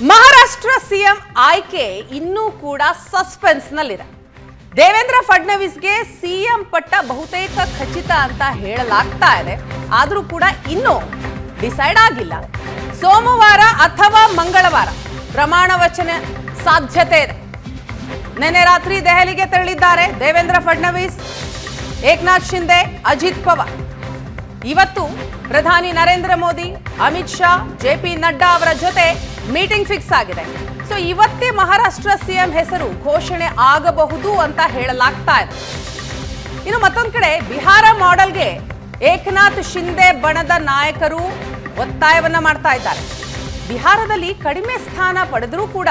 Maharashtra CM ಆಯ್ಕೆ ಇನ್ನೂ ಕೂಡ ಸಸ್ಪೆನ್ಸ್ನಲ್ಲಿದೆ. ದೇವೇಂದ್ರ ಫಡ್ನವೀಸ್ಗೆ ಸಿಎಂ ಪಟ್ಟ ಬಹುತೇಕ ಖಚಿತ ಅಂತ ಹೇಳಲಾಗ್ತಾ ಇದೆ. ಆದರೂ ಕೂಡ ಇನ್ನೂ ಡಿಸೈಡ್ ಆಗಿಲ್ಲ. ಸೋಮವಾರ ಅಥವಾ ಮಂಗಳವಾರ ಪ್ರಮಾಣ ವಚನ ಸಾಧ್ಯತೆ ಇದೆ. ನಿನ್ನೆ ರಾತ್ರಿ ದೆಹಲಿಗೆ ತೆರಳಿದ್ದಾರೆ ದೇವೇಂದ್ರ ಫಡ್ನವೀಸ್, ಏಕನಾಥ್ ಶಿಂದೆ, ಅಜಿತ್ ಪವಾರ್. ಇವತ್ತು ಪ್ರಧಾನಿ ನರೇಂದ್ರ ಮೋದಿ, ಅಮಿತ್ ಶಾ, ಜೆಪಿ ನಡ್ಡಾ ಅವರ ಜೊತೆ ಮೀಟಿಂಗ್ ಫಿಕ್ಸ್ ಆಗಿದೆ. ಸೊ ಇವತ್ತೇ ಮಹಾರಾಷ್ಟ್ರ ಸಿಎಂ ಹೆಸರು ಘೋಷಣೆ ಆಗಬಹುದು ಅಂತ ಹೇಳಲಾಗ್ತಾ ಇದೆ. ಇನ್ನು ಮತ್ತೊಂದು ಕಡೆ ಬಿಹಾರ ಮಾಡೆಲ್ಗೆ ಏಕನಾಥ್ ಶಿಂದೆ ಬಣದ ನಾಯಕರು ಒತ್ತಾಯವನ್ನ ಮಾಡ್ತಾ ಇದ್ದಾರೆ. ಬಿಹಾರದಲ್ಲಿ ಕಡಿಮೆ ಸ್ಥಾನ ಪಡೆದರೂ ಕೂಡ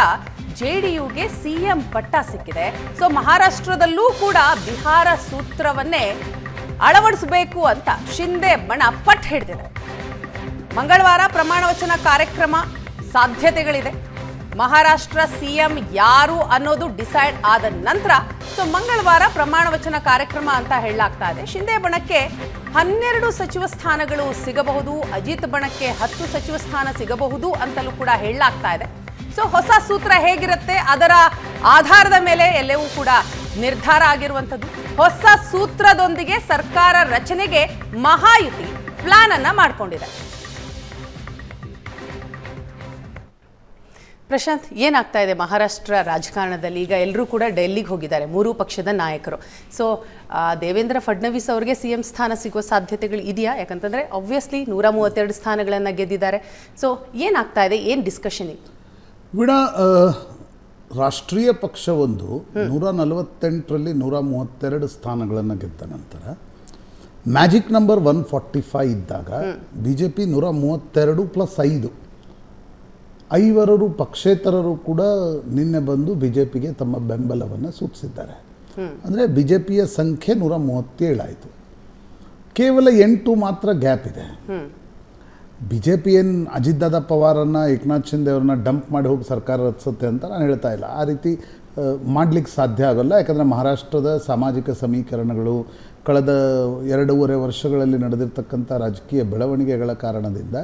ಜೆಡಿಯುಗೆ ಸಿಎಂ ಪಟ್ಟ ಸಿಕ್ಕಿದೆ. ಸೊ ಮಹಾರಾಷ್ಟ್ರದಲ್ಲೂ ಕೂಡ ಬಿಹಾರ ಸೂತ್ರವನ್ನೇ ಅಳವಡಿಸಬೇಕು ಅಂತ ಶಿಂದೆ ಬಣ ಪಟ್ಟು ಹಿಡಿದಿದೆ. ಮಂಗಳವಾರ ಪ್ರಮಾಣ ವಚನ ಕಾರ್ಯಕ್ರಮ ಸಾಧ್ಯತೆಗಳಿದೆ. ಮಹಾರಾಷ್ಟ್ರ ಸಿಎಂ ಯಾರು ಅನ್ನೋದು ಡಿಸೈಡ್ ಆದ ನಂತರ ಸೊ ಮಂಗಳವಾರ ಪ್ರಮಾಣ ವಚನ ಕಾರ್ಯಕ್ರಮ ಅಂತ ಹೇಳಲಾಗ್ತಾ ಇದೆ. ಶಿಂದೆ ಬಣಕ್ಕೆ 12 ಸಚಿವ ಸ್ಥಾನಗಳು ಸಿಗಬಹುದು, ಅಜಿತ್ ಬಣಕ್ಕೆ 10 ಸಚಿವ ಸ್ಥಾನ ಸಿಗಬಹುದು ಅಂತಲೂ ಕೂಡ ಹೇಳಲಾಗ್ತಾ ಇದೆ. ಸೊ ಹೊಸ ಸೂತ್ರ ಹೇಗಿರುತ್ತೆ ಅದರ ಆಧಾರದ ಮೇಲೆ ಎಲ್ಲವೂ ಕೂಡ ನಿರ್ಧಾರ ಆಗಿರುವಂಥದ್ದು. ಹೊಸ ಸೂತ್ರದೊಂದಿಗೆ ಸರ್ಕಾರ ರಚನೆಗೆ ಮಹಾಯುತಿ ಪ್ಲಾನ್ ಅನ್ನ ಮಾಡಿಕೊಂಡಿದೆ. ಪ್ರಶಾಂತ್, ಏನಾಗ್ತಾ ಇದೆ ಮಹಾರಾಷ್ಟ್ರ ರಾಜಕಾರಣದಲ್ಲಿ? ಈಗ ಎಲ್ಲರೂ ಕೂಡ ಡೆಲ್ಲಿಗೆ ಹೋಗಿದ್ದಾರೆ, 3 ಪಕ್ಷದ ನಾಯಕರು. ಸೊ ದೇವೇಂದ್ರ ಫಡ್ನವೀಸ್ ಅವರಿಗೆ ಸಿಎಂ ಸ್ಥಾನ ಸಿಗುವ ಸಾಧ್ಯತೆಗಳು ಇದೆಯಾ? ಯಾಕಂತಂದ್ರೆ ಆಬ್ವಿಯಸ್ಲಿ 132 ಸ್ಥಾನಗಳನ್ನು ಗೆದ್ದಿದ್ದಾರೆ. ಸೊ ಏನಾಗ್ತಾ ಇದೆ, ಏನು ಡಿಸ್ಕಷನ್ ಇತ್ತು? ವೀಣಾ, ರಾಷ್ಟ್ರೀಯ ಪಕ್ಷವೊಂದು 148ರಲ್ಲಿ 132 ಸ್ಥಾನಗಳನ್ನು ಗೆದ್ದ ನಂತರ ಮ್ಯಾಜಿಕ್ ನಂಬರ್ 145 ಇದ್ದಾಗ BJP 132 + 5 5 ಪಕ್ಷೇತರರು ಕೂಡ ನಿನ್ನೆ ಬಂದು BJPಗೆ ತಮ್ಮ ಬೆಂಬಲವನ್ನು ಸೂಚಿಸಿದ್ದಾರೆ. ಅಂದರೆ BJPಯ ಸಂಖ್ಯೆ 137 ಆಯಿತು. ಕೇವಲ 8 ಮಾತ್ರ ಗ್ಯಾಪ್ ಇದೆ. BJP ಏನು ಅಜಿತ್ ದಾದಾ ಪವಾರನ್ನು, ಏಕನಾಥ್ ಶಿಂದೆ ಅವ್ರನ್ನ ಡಂಪ್ ಮಾಡಿ ಹೋಗಿ ಸರ್ಕಾರ ರಚಿಸುತ್ತೆ ಅಂತ ನಾನು ಹೇಳ್ತಾ ಇಲ್ಲ. ಆ ರೀತಿ ಮಾಡಲಿಕ್ಕೆ ಸಾಧ್ಯ ಆಗೋಲ್ಲ. ಯಾಕಂದರೆ ಮಹಾರಾಷ್ಟ್ರದ ಸಾಮಾಜಿಕ ಸಮೀಕರಣಗಳು, ಕಳೆದ 2.5 ವರ್ಷಗಳಲ್ಲಿ ನಡೆದಿರ್ತಕ್ಕಂಥ ರಾಜಕೀಯ ಬೆಳವಣಿಗೆಗಳ ಕಾರಣದಿಂದ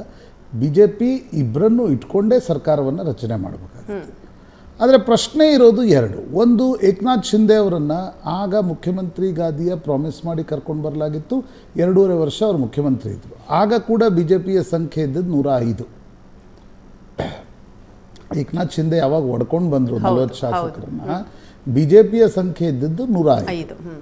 BJP ಇಬ್ಬರನ್ನು ಇಟ್ಕೊಂಡೇ ಸರ್ಕಾರವನ್ನು ರಚನೆ ಮಾಡಬೇಕಾಗುತ್ತೆ. ಆದರೆ ಪ್ರಶ್ನೆ ಇರೋದು 2. ಒಂದು, ಏಕನಾಥ್ ಶಿಂದೆ ಅವರನ್ನು ಆಗ ಮುಖ್ಯಮಂತ್ರಿ ಗಾದಿಯ ಪ್ರಾಮಿಸ್ ಮಾಡಿ ಕರ್ಕೊಂಡು ಬರಲಾಗಿತ್ತು. 2.5 ವರ್ಷ ಅವರು ಮುಖ್ಯಮಂತ್ರಿ ಇದ್ದರು. ಆಗ ಕೂಡ BJPಯ ಸಂಖ್ಯೆ ಇದ್ದದ್ದು 105. ಏಕನಾಥ್ ಶಿಂದೆ ಯಾವಾಗ ಒಡ್ಕೊಂಡು ಬಂದರು 40 ಶಾಸಕರನ್ನ, BJPಯ ಸಂಖ್ಯೆ ಇದ್ದದ್ದು 105.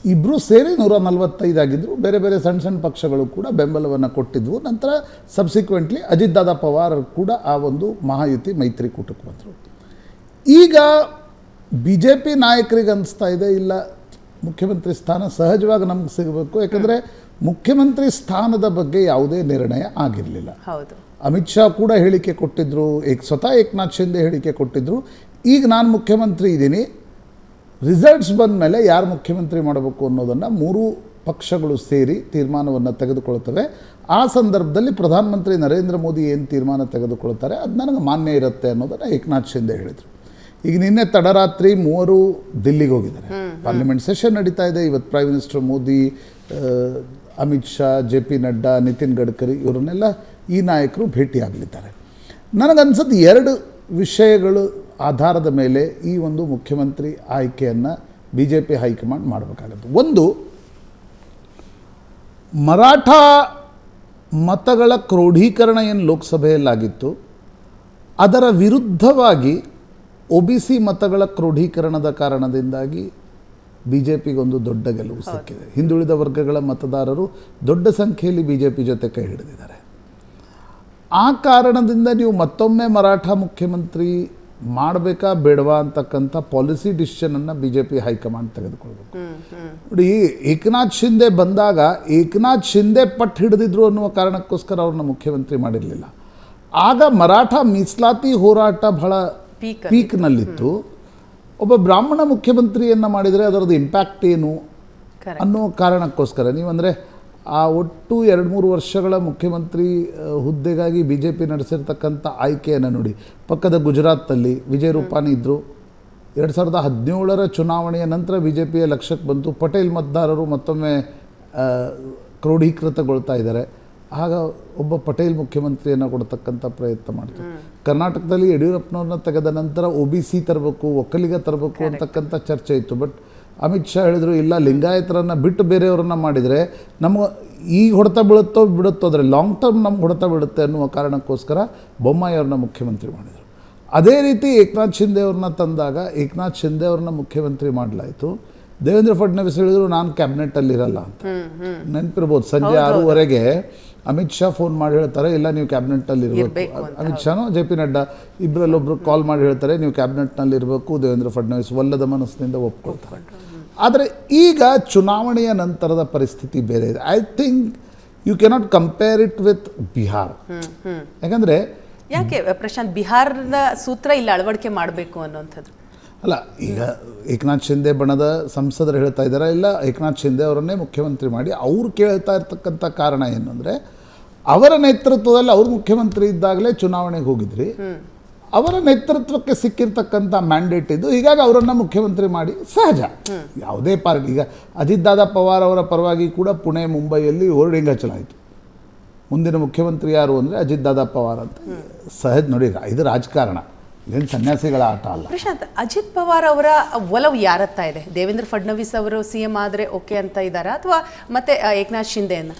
ಇಬ್ಬರು ಸೇರಿ 145 ಆಗಿದ್ದರು. ಬೇರೆ ಬೇರೆ ಸಣ್ಣ ಸಣ್ಣ ಪಕ್ಷಗಳು ಕೂಡ ಬೆಂಬಲವನ್ನು ಕೊಟ್ಟಿದ್ವು. ನಂತರ ಸಬ್ಸಿಕ್ವೆಂಟ್ಲಿ ಅಜಿತ್ ದಾದಾ ಪವಾರ್ ಕೂಡ ಆ ಒಂದು ಮಹಾಯುತಿ ಮೈತ್ರಿಕೂಟಕ್ಕೆ ಬಂದರು. ಈಗ BJP ನಾಯಕರಿಗೆ ಅನಿಸ್ತಾ ಇದೆ, ಇಲ್ಲ ಮುಖ್ಯಮಂತ್ರಿ ಸ್ಥಾನ ಸಹಜವಾಗಿ ನಮ್ಗೆ ಸಿಗಬೇಕು. ಯಾಕಂದರೆ ಮುಖ್ಯಮಂತ್ರಿ ಸ್ಥಾನದ ಬಗ್ಗೆ ಯಾವುದೇ ನಿರ್ಣಯ ಆಗಿರಲಿಲ್ಲ. ಅಮಿತ್ ಶಾ ಕೂಡ ಹೇಳಿಕೆ ಕೊಟ್ಟಿದ್ದರು, ಸ್ವತಃ ಏಕನಾಥ್ ಶಿಂದೆ ಹೇಳಿಕೆ ಕೊಟ್ಟಿದ್ದರು, ಈಗ ನಾನು ಮುಖ್ಯಮಂತ್ರಿ ಇದ್ದೀನಿ, ರಿಸಲ್ಟ್ಸ್ ಬಂದ ಮೇಲೆ ಯಾರು ಮುಖ್ಯಮಂತ್ರಿ ಮಾಡಬೇಕು ಅನ್ನೋದನ್ನು 3 ಪಕ್ಷಗಳು ಸೇರಿ ತೀರ್ಮಾನವನ್ನು ತೆಗೆದುಕೊಳ್ತವೆ. ಆ ಸಂದರ್ಭದಲ್ಲಿ ಪ್ರಧಾನಮಂತ್ರಿ ನರೇಂದ್ರ ಮೋದಿ ಏನು ತೀರ್ಮಾನ ತೆಗೆದುಕೊಳ್ತಾರೆ ಅದು ನನಗೆ ಮಾನ್ಯ ಇರುತ್ತೆ ಅನ್ನೋದನ್ನು ಏಕನಾಥ್ ಶಿಂದೆ ಹೇಳಿದರು. ಈಗ ನಿನ್ನೆ ತಡರಾತ್ರಿ 3 ದಿಲ್ಲಿಗೆ ಹೋಗಿದ್ದಾರೆ. ಪಾರ್ಲಿಮೆಂಟ್ ಸೆಷನ್ ನಡೀತಾ ಇದೆ. ಇವತ್ತು prime minister Modi, Amit Shah, JP Nadda, Nitin Gadkari ಇವರನ್ನೆಲ್ಲ ಈ ನಾಯಕರು ಭೇಟಿಯಾಗಲಿದ್ದಾರೆ. ನನಗನ್ಸೋದು 2 ವಿಷಯಗಳು ಆಧಾರದ ಮೇಲೆ ಈ ಒಂದು ಮುಖ್ಯಮಂತ್ರಿ ಆಯ್ಕೆಯನ್ನು BJP ಹೈಕಮಾಂಡ್ ಮಾಡಬೇಕಾಗುತ್ತೆ. ಒಂದು, ಮರಾಠ ಮತಗಳ ಕ್ರೋಢೀಕರಣ ಏನು ಲೋಕಸಭೆಯಲ್ಲಾಗಿತ್ತು ಅದರ ವಿರುದ್ಧವಾಗಿ OBC ಮತಗಳ ಕ್ರೋಢೀಕರಣದ ಕಾರಣದಿಂದಾಗಿ BJPಗೊಂದು ದೊಡ್ಡ ಗೆಲುವು ಸಿಕ್ಕಿದೆ. ಹಿಂದುಳಿದ ವರ್ಗಗಳ ಮತದಾರರು ದೊಡ್ಡ ಸಂಖ್ಯೆಯಲ್ಲಿ BJP ಜೊತೆ ಕೈ ಹಿಡಿದಿದ್ದಾರೆ. ಆ ಕಾರಣದಿಂದ ನೀವು ಮತ್ತೊಮ್ಮೆ ಮರಾಠ ಮುಖ್ಯಮಂತ್ರಿ ಮಾಡಬೇಕಾ ಬೇಡವಾ ಅಂತಕ್ಕಂಥ ಪಾಲಿಸಿ ಡಿಸಿಷನನ್ನು BJP ಹೈಕಮಾಂಡ್ ತೆಗೆದುಕೊಳ್ಬೇಕು. ನೋಡಿ, ಏಕನಾಥ್ ಶಿಂದೆ ಬಂದಾಗ ಏಕನಾಥ್ ಶಿಂದೆ ಪಟ್ಟು ಹಿಡಿದಿದ್ರು ಅನ್ನುವ ಕಾರಣಕ್ಕೋಸ್ಕರ ಅವ್ರನ್ನ ಮುಖ್ಯಮಂತ್ರಿ ಮಾಡಿರಲಿಲ್ಲ. ಆಗ ಮರಾಠ ಮೀಸಲಾತಿ ಹೋರಾಟ ಬಹಳ ಪೀಕ್ನಲ್ಲಿತ್ತು. ಒಬ್ಬ ಬ್ರಾಹ್ಮಣ ಮುಖ್ಯಮಂತ್ರಿಯನ್ನು ಮಾಡಿದರೆ ಅದರದ್ದು ಇಂಪ್ಯಾಕ್ಟ್ ಏನು ಅನ್ನೋ ಕಾರಣಕ್ಕೋಸ್ಕರ ನೀವಂದರೆ ಆ ಒಟ್ಟು 2-3 ವರ್ಷಗಳ ಮುಖ್ಯಮಂತ್ರಿ ಹುದ್ದೆಗಾಗಿ BJP ನಡೆಸಿರ್ತಕ್ಕಂಥ ಆಯ್ಕೆಯನ್ನು ನೋಡಿ. ಪಕ್ಕದ ಗುಜರಾತ್ನಲ್ಲಿ ವಿಜಯ್ ರೂಪಾನಿ ಇದ್ದರು. 2017ರ ಚುನಾವಣೆಯ ನಂತರ BJPಯ ಲಕ್ಷ್ಯಕ್ಕೆ ಬಂತು. ಪಟೇಲ್ ಮತದಾರರು ಮತ್ತೊಮ್ಮೆ ಕ್ರೋಢೀಕೃತಗೊಳ್ತಾ ಇದ್ದಾರೆ. ಆಗ ಒಬ್ಬ ಪಟೇಲ್ ಮುಖ್ಯಮಂತ್ರಿಯನ್ನು ಕೊಡ್ತಕ್ಕಂಥ ಪ್ರಯತ್ನ ಮಾಡ್ತಾರೆ. ಕರ್ನಾಟಕದಲ್ಲಿ ಯಡಿಯೂರಪ್ಪನವ್ರನ್ನ ತೆಗೆದ ನಂತರ OBC ತರಬೇಕು, ಒಕ್ಕಲಿಗ ತರಬೇಕು ಅಂತಕ್ಕಂಥ ಚರ್ಚೆ ಇತ್ತು. ಬಟ್ ಅಮಿತ್ ಶಾ ಹೇಳಿದ್ರು ಇಲ್ಲ, ಲಿಂಗಾಯತರನ್ನು ಬಿಟ್ಟು ಬೇರೆಯವ್ರನ್ನ ಮಾಡಿದರೆ ನಮಗೆ ಈಗ ಹೊಡೆತ ಬಿಡುತ್ತೋ ಆದರೆ ಲಾಂಗ್ ಟರ್ಮ್ ನಮ್ಗೆ ಹೊಡೆತ ಬೀಳುತ್ತೆ ಅನ್ನುವ ಕಾರಣಕ್ಕೋಸ್ಕರ ಬೊಮ್ಮಾಯಿ ಅವ್ರನ್ನ ಮುಖ್ಯಮಂತ್ರಿ ಮಾಡಿದರು. ಅದೇ ರೀತಿ ಏಕನಾಥ್ ಶಿಂದೆ ಅವ್ರನ್ನ ತಂದಾಗ ಏಕನಾಥ್ ಶಿಂದೆ ಅವ್ರನ್ನ ಮುಖ್ಯಮಂತ್ರಿ ಮಾಡಲಾಯಿತು. ದೇವೇಂದ್ರ ಫಡ್ನವೀಸ್ ಹೇಳಿದ್ರು ನಾನು ಕ್ಯಾಬಿನೆಟಲ್ಲಿ ಇರಲ್ಲ ಅಂತ. ನೆನಪಿರ್ಬೋದು, ಸಂಜೆ 6:15 ಅಮಿತ್ ಶಾ ಫೋನ್ ಮಾಡಿ ಹೇಳ್ತಾರೆ ಇಲ್ಲ ನೀವು ಕ್ಯಾಬಿನೆಟ್ನಲ್ಲಿ ಇರಬೇಕು. ಅಮಿತ್ ಶಾನೋ JP ನಡ್ಡಾ ಇಬ್ಬರಲ್ಲೊಬ್ಬರು ಕಾಲ್ ಮಾಡಿ ಹೇಳ್ತಾರೆ ನೀವು ಕ್ಯಾಬಿನೆಟ್ನಲ್ಲಿ ಇರಬೇಕು. ದೇವೇಂದ್ರ ಫಡ್ನವೀಸ್ ಒಲ್ಲದ ಮನಸ್ಸಿನಿಂದ ಒಪ್ಕೊಳ್ತಾರೆ. ಆದರೆ ಈಗ ಚುನಾವಣೆಯ ನಂತರದ ಪರಿಸ್ಥಿತಿ ಬೇರೆ ಇದೆ. I think you cannot compare it with Bihar. ಯಾಕಂದರೆ ಯಾಕೆ ಪ್ರಶಾಂತ್ ಬಿಹಾರದ ಸೂತ್ರ ಇಲ್ಲಿ ಅಳವಡಿಕೆ ಮಾಡಬೇಕು ಅನ್ನೋಂಥದ್ದು? ಅಲ್ಲ, ಈಗ ಏಕನಾಥ್ ಶಿಂದೆ ಬಣದ ಸಂಸದರು ಹೇಳ್ತಾ ಇದ್ದಾರೆ ಇಲ್ಲ ಏಕನಾಥ್ ಶಿಂದೆ ಅವರನ್ನೇ ಮುಖ್ಯಮಂತ್ರಿ ಮಾಡಿ. ಅವ್ರು ಕೇಳ್ತಾ ಇರ್ತಕ್ಕಂಥ ಕಾರಣ ಏನು ಅಂದರೆ ಅವರ ನೇತೃತ್ವದಲ್ಲಿ ಅವ್ರು ಮುಖ್ಯಮಂತ್ರಿ ಇದ್ದಾಗಲೇ ಚುನಾವಣೆಗೆ ಹೋಗಿದ್ರಿ, ಅವರ ನೇತೃತ್ವಕ್ಕೆ ಸಿಕ್ಕಿರ್ತಕ್ಕಂಥ ಮ್ಯಾಂಡೇಟ್ ಇದು, ಹೀಗಾಗಿ ಅವರನ್ನು ಮುಖ್ಯಮಂತ್ರಿ ಮಾಡಿ ಸಹಜ. ಯಾವುದೇ ಪಾರ್ಟಿ, ಈಗ ಅಜಿತ್ ದಾದಾ ಪವಾರ್ ಅವರ ಪರವಾಗಿ ಕೂಡ ಪುಣೆ ಮುಂಬೈಯಲ್ಲಿ ಹೋರ್ಡಿಂಗ್ ಹಚ್ಚಲಾಯಿತು, ಮುಂದಿನ ಮುಖ್ಯಮಂತ್ರಿ ಯಾರು ಅಂದರೆ ಅಜಿತ್ ದಾದಾ ಪವಾರ್ ಅಂತ. ಸಹಜ ನೋಡಿ, ಇದು ರಾಜಕಾರಣ, ಇದೇನು ಸನ್ಯಾಸಿಗಳ ಆಟ ಅಲ್ಲ. ಪ್ರಶಾಂತ್, ಅಜಿತ್ ಪವಾರ್ ಅವರ ಒಲವು ಯಾರತ್ತ ಇದೆ? ದೇವೇಂದ್ರ ಫಡ್ನವೀಸ್ ಅವರು CM ಆದರೆ ಓಕೆ ಅಂತ ಇದ್ದಾರಾ, ಅಥವಾ ಮತ್ತೆ ಏಕನಾಥ್ ಶಿಂದೆಯನ್ನ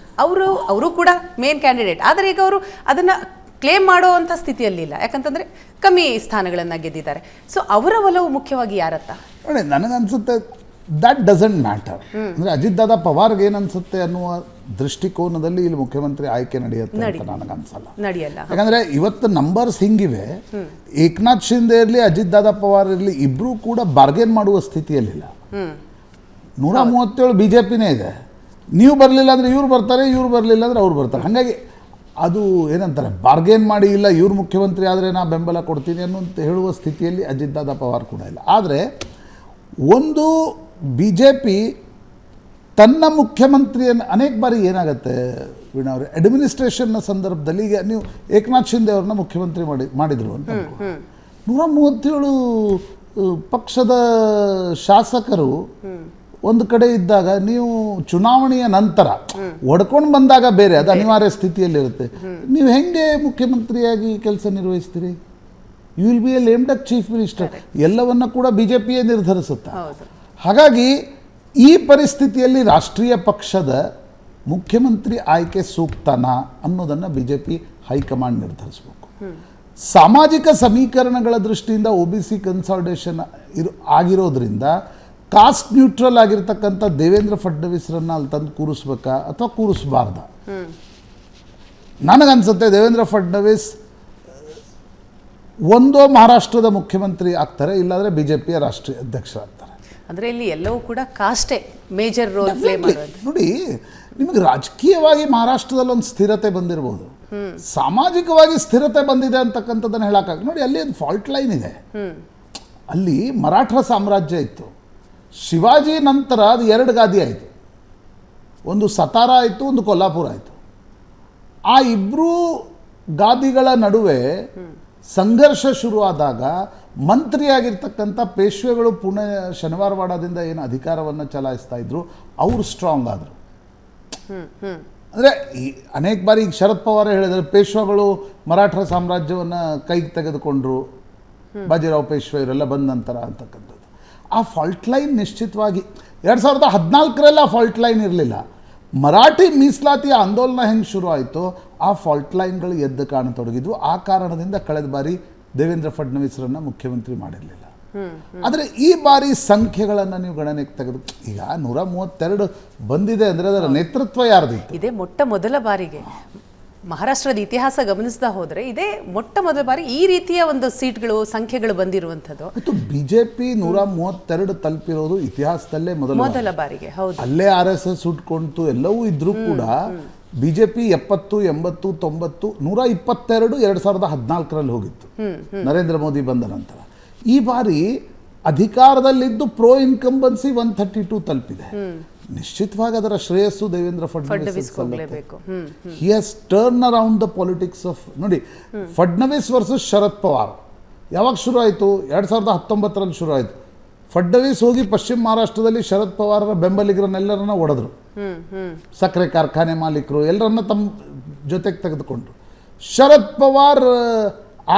ಅವರು ಕೂಡ ಮೇನ್ ಕ್ಯಾಂಡಿಡೇಟ್, ಆದರೆ ಈಗ ಅವರು ಅದನ್ನ ಕ್ಲೇಮ್ ಮಾಡುವಂಥ ಸ್ಥಿತಿಯಲ್ಲಿಲ್ಲ, ಯಾಕಂತಂದ್ರೆ ಕಮ್ಮಿ ಸ್ಥಾನಗಳನ್ನ ಗೆದ್ದಿದ್ದಾರೆ. ಸೊ ಅವರ ಒಲವು ಮುಖ್ಯವಾಗಿ ಯಾರತ್ತ? ನೋಡಿ, ನನಗನ್ಸುತ್ತೆ ದಟ್ ಡಸಂಟ್ ಮ್ಯಾಟರ್. ಅಂದರೆ ಅಜಿತ್ ದಾದಾ ಪವಾರ್ಗೆ ಏನನ್ಸುತ್ತೆ ಅನ್ನುವ ದೃಷ್ಟಿಕೋನದಲ್ಲಿ ಇಲ್ಲಿ ಮುಖ್ಯಮಂತ್ರಿ ಆಯ್ಕೆ ನಡೆಯುತ್ತೆ ಅಂತ ನನಗನ್ಸಲ್ಲ. ನಡೆಯಲ್ಲ. ಯಾಕಂದರೆ ಇವತ್ತು ನಂಬರ್ಸ್ ಹಿಂಗಿವೆ, ಏಕನಾಥ್ ಶಿಂದೆ ಇರಲಿ ಅಜಿತ್ ದಾದಾ ಪವಾರ್ ಇರಲಿ ಇಬ್ಬರೂ ಕೂಡ ಬಾರ್ಗೇನ್ ಮಾಡುವ ಸ್ಥಿತಿಯಲ್ಲಿಲ್ಲ. 137 BJPನೇ ಇದೆ. ನೀವು ಬರಲಿಲ್ಲ ಅಂದರೆ ಇವ್ರು ಬರ್ತಾರೆ, ಇವ್ರು ಬರಲಿಲ್ಲ ಅಂದರೆ ಅವ್ರು ಬರ್ತಾರೆ. ಹಾಗಾಗಿ ಅದು ಏನಂತಾರೆ, ಬಾರ್ಗೇನ್ ಮಾಡಿ ಇಲ್ಲ ಇವ್ರು ಮುಖ್ಯಮಂತ್ರಿ ಆದರೆ ನಾ ಬೆಂಬಲ ಕೊಡ್ತೀನಿ ಅನ್ನೋಂತ ಹೇಳುವ ಸ್ಥಿತಿಯಲ್ಲಿ ಅಜಿತ್ ದಾದಾ ಪವಾರ್ ಕೂಡ ಇಲ್ಲ. ಆದರೆ ಒಂದು BJP ತನ್ನ ಮುಖ್ಯಮಂತ್ರಿಯನ್ನು ಅನೇಕ ಬಾರಿ ಏನಾಗುತ್ತೆ ವೀಣಾ ಅವರೇ, ಅಡ್ಮಿನಿಸ್ಟ್ರೇಷನ್ನ ಸಂದರ್ಭದಲ್ಲಿ ಈಗ ನೀವು ಏಕನಾಥ್ ಶಿಂದೆ ಅವ್ರನ್ನ ಮುಖ್ಯಮಂತ್ರಿ ಮಾಡಿದರು ಅಂತ 137 ಪಕ್ಷದ ಶಾಸಕರು ಒಂದು ಕಡೆ ಇದ್ದಾಗ ನೀವು ಚುನಾವಣೆಯ ನಂತರ ಒಡ್ಕೊಂಡು ಬಂದಾಗ ಬೇರೆ, ಅದು ಅನಿವಾರ್ಯ ಸ್ಥಿತಿಯಲ್ಲಿರುತ್ತೆ. ನೀವು ಹೆಂಗೆ ಮುಖ್ಯಮಂತ್ರಿಯಾಗಿ ಕೆಲಸ ನಿರ್ವಹಿಸ್ತೀರಿ? You will be a lame duck chief minister. ಎಲ್ಲವನ್ನ ಕೂಡ BJPಯೇ ನಿರ್ಧರಿಸುತ್ತೆ. ಹಾಗಾಗಿ ಈ ಪರಿಸ್ಥಿತಿಯಲ್ಲಿ ರಾಷ್ಟ್ರೀಯ ಪಕ್ಷದ ಮುಖ್ಯಮಂತ್ರಿ ಆಯ್ಕೆ ಸೂಕ್ತನಾ ಅನ್ನೋದನ್ನು BJP ಹೈಕಮಾಂಡ್ ನಿರ್ಧರಿಸಬೇಕು. ಸಾಮಾಜಿಕ ಸಮೀಕರಣಗಳ ದೃಷ್ಟಿಯಿಂದ OBC ಕನ್ಸಾಲಿಡೇಷನ್ ಆಗಿರೋದ್ರಿಂದ ಕಾಸ್ಟ್ ನ್ಯೂಟ್ರಲ್ ಆಗಿರ್ತಕ್ಕಂಥ ದೇವೇಂದ್ರ ಫಡ್ನವೀಸ್ರನ್ನ ಅಲ್ಲಿ ತಂದು ಕೂರಿಸ್ಬೇಕಾ ಅಥವಾ ಕೂರಿಸಬಾರ್ದ? ನನಗನ್ಸುತ್ತೆ ದೇವೇಂದ್ರ ಫಡ್ನವೀಸ್ ಒಂದೋ ಮಹಾರಾಷ್ಟ್ರದ ಮುಖ್ಯಮಂತ್ರಿ ಆಗ್ತಾರೆ, ಇಲ್ಲಾಂದರೆ BJPಯ ರಾಷ್ಟ್ರೀಯ ಅಧ್ಯಕ್ಷರಾಗ್ತಾರೆ. ಅಂದರೆ ಇಲ್ಲಿ ಎಲ್ಲವೂ ಕೂಡ ಕಾಸ್ಟೇ ಮೇಜರ್ ರೋಲ್ ಪ್ಲೇ ಮಾಡೋದು. ನೋಡಿ, ನಿಮಗೆ ರಾಜಕೀಯವಾಗಿ ಮಹಾರಾಷ್ಟ್ರದಲ್ಲಿ ಒಂದು ಸ್ಥಿರತೆ ಬಂದಿರಬಹುದು, ಸಾಮಾಜಿಕವಾಗಿ ಸ್ಥಿರತೆ ಬಂದಿದೆ ಅಂತಕ್ಕಂಥದ್ದನ್ನು ಹೇಳಕ್ಕಾಗ. ನೋಡಿ, ಅಲ್ಲಿ ಒಂದು ಫಾಲ್ಟ್ ಲೈನ್ ಇದೆ. ಅಲ್ಲಿ ಮರಾಠರ ಸಾಮ್ರಾಜ್ಯ ಇತ್ತು, ಶಿವಾಜಿ ನಂತರ ಅದು 2 ಗಾದಿ ಆಯಿತು, ಒಂದು ಸತಾರ ಆಯಿತು, ಒಂದು ಕೊಲ್ಲಾಪುರ ಆಯಿತು. ಆ ಇಬ್ಬರೂ ಗಾದಿಗಳ ನಡುವೆ ಸಂಘರ್ಷ ಶುರುವಾದಾಗ ಮಂತ್ರಿಯಾಗಿರ್ತಕ್ಕಂಥ ಪೇಶ್ವೆಗಳು ಪುಣೆ ಶನಿವಾರವಾಡದಿಂದ ಏನು ಅಧಿಕಾರವನ್ನು ಚಲಾಯಿಸ್ತಾ ಇದ್ರು, ಅವರು ಸ್ಟ್ರಾಂಗ್ ಆದರು. ಅಂದರೆ ಈ ಅನೇಕ ಬಾರಿ ಈಗ ಶರದ್ ಪವಾರ್ ಹೇಳಿದರೆ ಪೇಶ್ವೆಗಳು ಮರಾಠರ ಸಾಮ್ರಾಜ್ಯವನ್ನು ಕೈಗೆ ತೆಗೆದುಕೊಂಡ್ರು, ಬಾಜಿರಾವ್ ಪೇಶ್ವೆ ಇವರೆಲ್ಲ ಬಂದ ನಂತರ ಅಂತಕ್ಕಂಥದ್ದು. ಆ ಫಾಲ್ಟ್ ಲೈನ್ ನಿಶ್ಚಿತವಾಗಿ 2014 ಆ ಫಾಲ್ಟ್ ಲೈನ್ ಇರಲಿಲ್ಲ. ಮರಾಠಿ ಮೀಸಲಾತಿಯ ಆಂದೋಲನ ಹೆಂಗೆ ಶುರು ಆಯಿತು, ಆ ಫಾಲ್ಟ್ ಲೈನ್ಗಳು ಎದ್ದು ಕಾಣತೊಡಗಿದ್ವು. ಆ ಕಾರಣದಿಂದ ಕಳೆದ ಬಾರಿ ದೇವೇಂದ್ರ ಫಡ್ನವೀಸ್ರನ್ನ ಮುಖ್ಯಮಂತ್ರಿ ಮಾಡಿರಲಿಲ್ಲ. ಆದರೆ ಈ ಬಾರಿ ಸಂಖ್ಯೆಗಳನ್ನು ನೀವು ಗಣನೆಗೆ ತೆಗೆದು ಈಗ 132 ಬಂದಿದೆ ಅಂದರೆ ಅದರ ನೇತೃತ್ವ ಯಾರ್ದಿತ್ತು? ಇದೇ ಮೊಟ್ಟ ಮೊದಲ ಬಾರಿಗೆ ಮಹಾರಾಷ್ಟ್ರದ ಇತಿಹಾಸ ಗಮನಿಸ್ತಾ ಹೋದರೆ ಇದೇ ಮೊಟ್ಟ ಮೊದಲ ಬಾರಿ ಈ ರೀತಿಯ ಒಂದು ಸೀಟ್ಗಳು ಸಂಖ್ಯೆಗಳು ಬಂದಿರುವಂಥದ್ದು. ಮತ್ತು BJP 132 ತಲುಪಿರೋದು ಇತಿಹಾಸದಲ್ಲೇ ಮೊದಲ ಬಾರಿಗೆ. ಹೌದು, ಅಲ್ಲೇ RSS ಉಟ್ಕೊಂತು ಎಲ್ಲವೂ ಇದ್ರೂ ಕೂಡ BJP 70, 80, 90, 122 2014ರಲ್ಲಿ ಹೋಗಿತ್ತು ನರೇಂದ್ರ ಮೋದಿ ಬಂದ ನಂತರ. ಈ ಬಾರಿ ಅಧಿಕಾರದಲ್ಲಿದ್ದು ಪ್ರೋ ಇನ್ಕಂಬನ್ಸಿ 132 ತಲುಪಿದೆ. ನಿಶ್ಚಿತವಾಗಿ ಅದರ ಶ್ರೇಯಸ್ಸು Devendra Fadnavis. He has turn around the politics of. ನೋಡಿ, ಫಡ್ನವೀಸ್ ವರ್ಸಸ್ ಶರದ್ ಪವಾರ್ ಯಾವಾಗ ಶುರು ಆಯಿತು? 2019ರಲ್ಲಿ ಶುರು ಆಯಿತು. ಫಡ್ನವೀಸ್ ಹೋಗಿ ಪಶ್ಚಿಮ ಮಹಾರಾಷ್ಟ್ರದಲ್ಲಿ ಶರದ್ ಪವಾರರ ಬೆಂಬಲಿಗರನ್ನೆಲ್ಲರನ್ನ ಹೊಡೆದ್ರು, ಸಕ್ಕರೆ ಕಾರ್ಖಾನೆ ಮಾಲೀಕರು ಎಲ್ಲರನ್ನ ತಮ್ಮ ಜೊತೆಗೆ ತೆಗೆದುಕೊಂಡ್ರು. ಶರದ್ ಪವಾರ್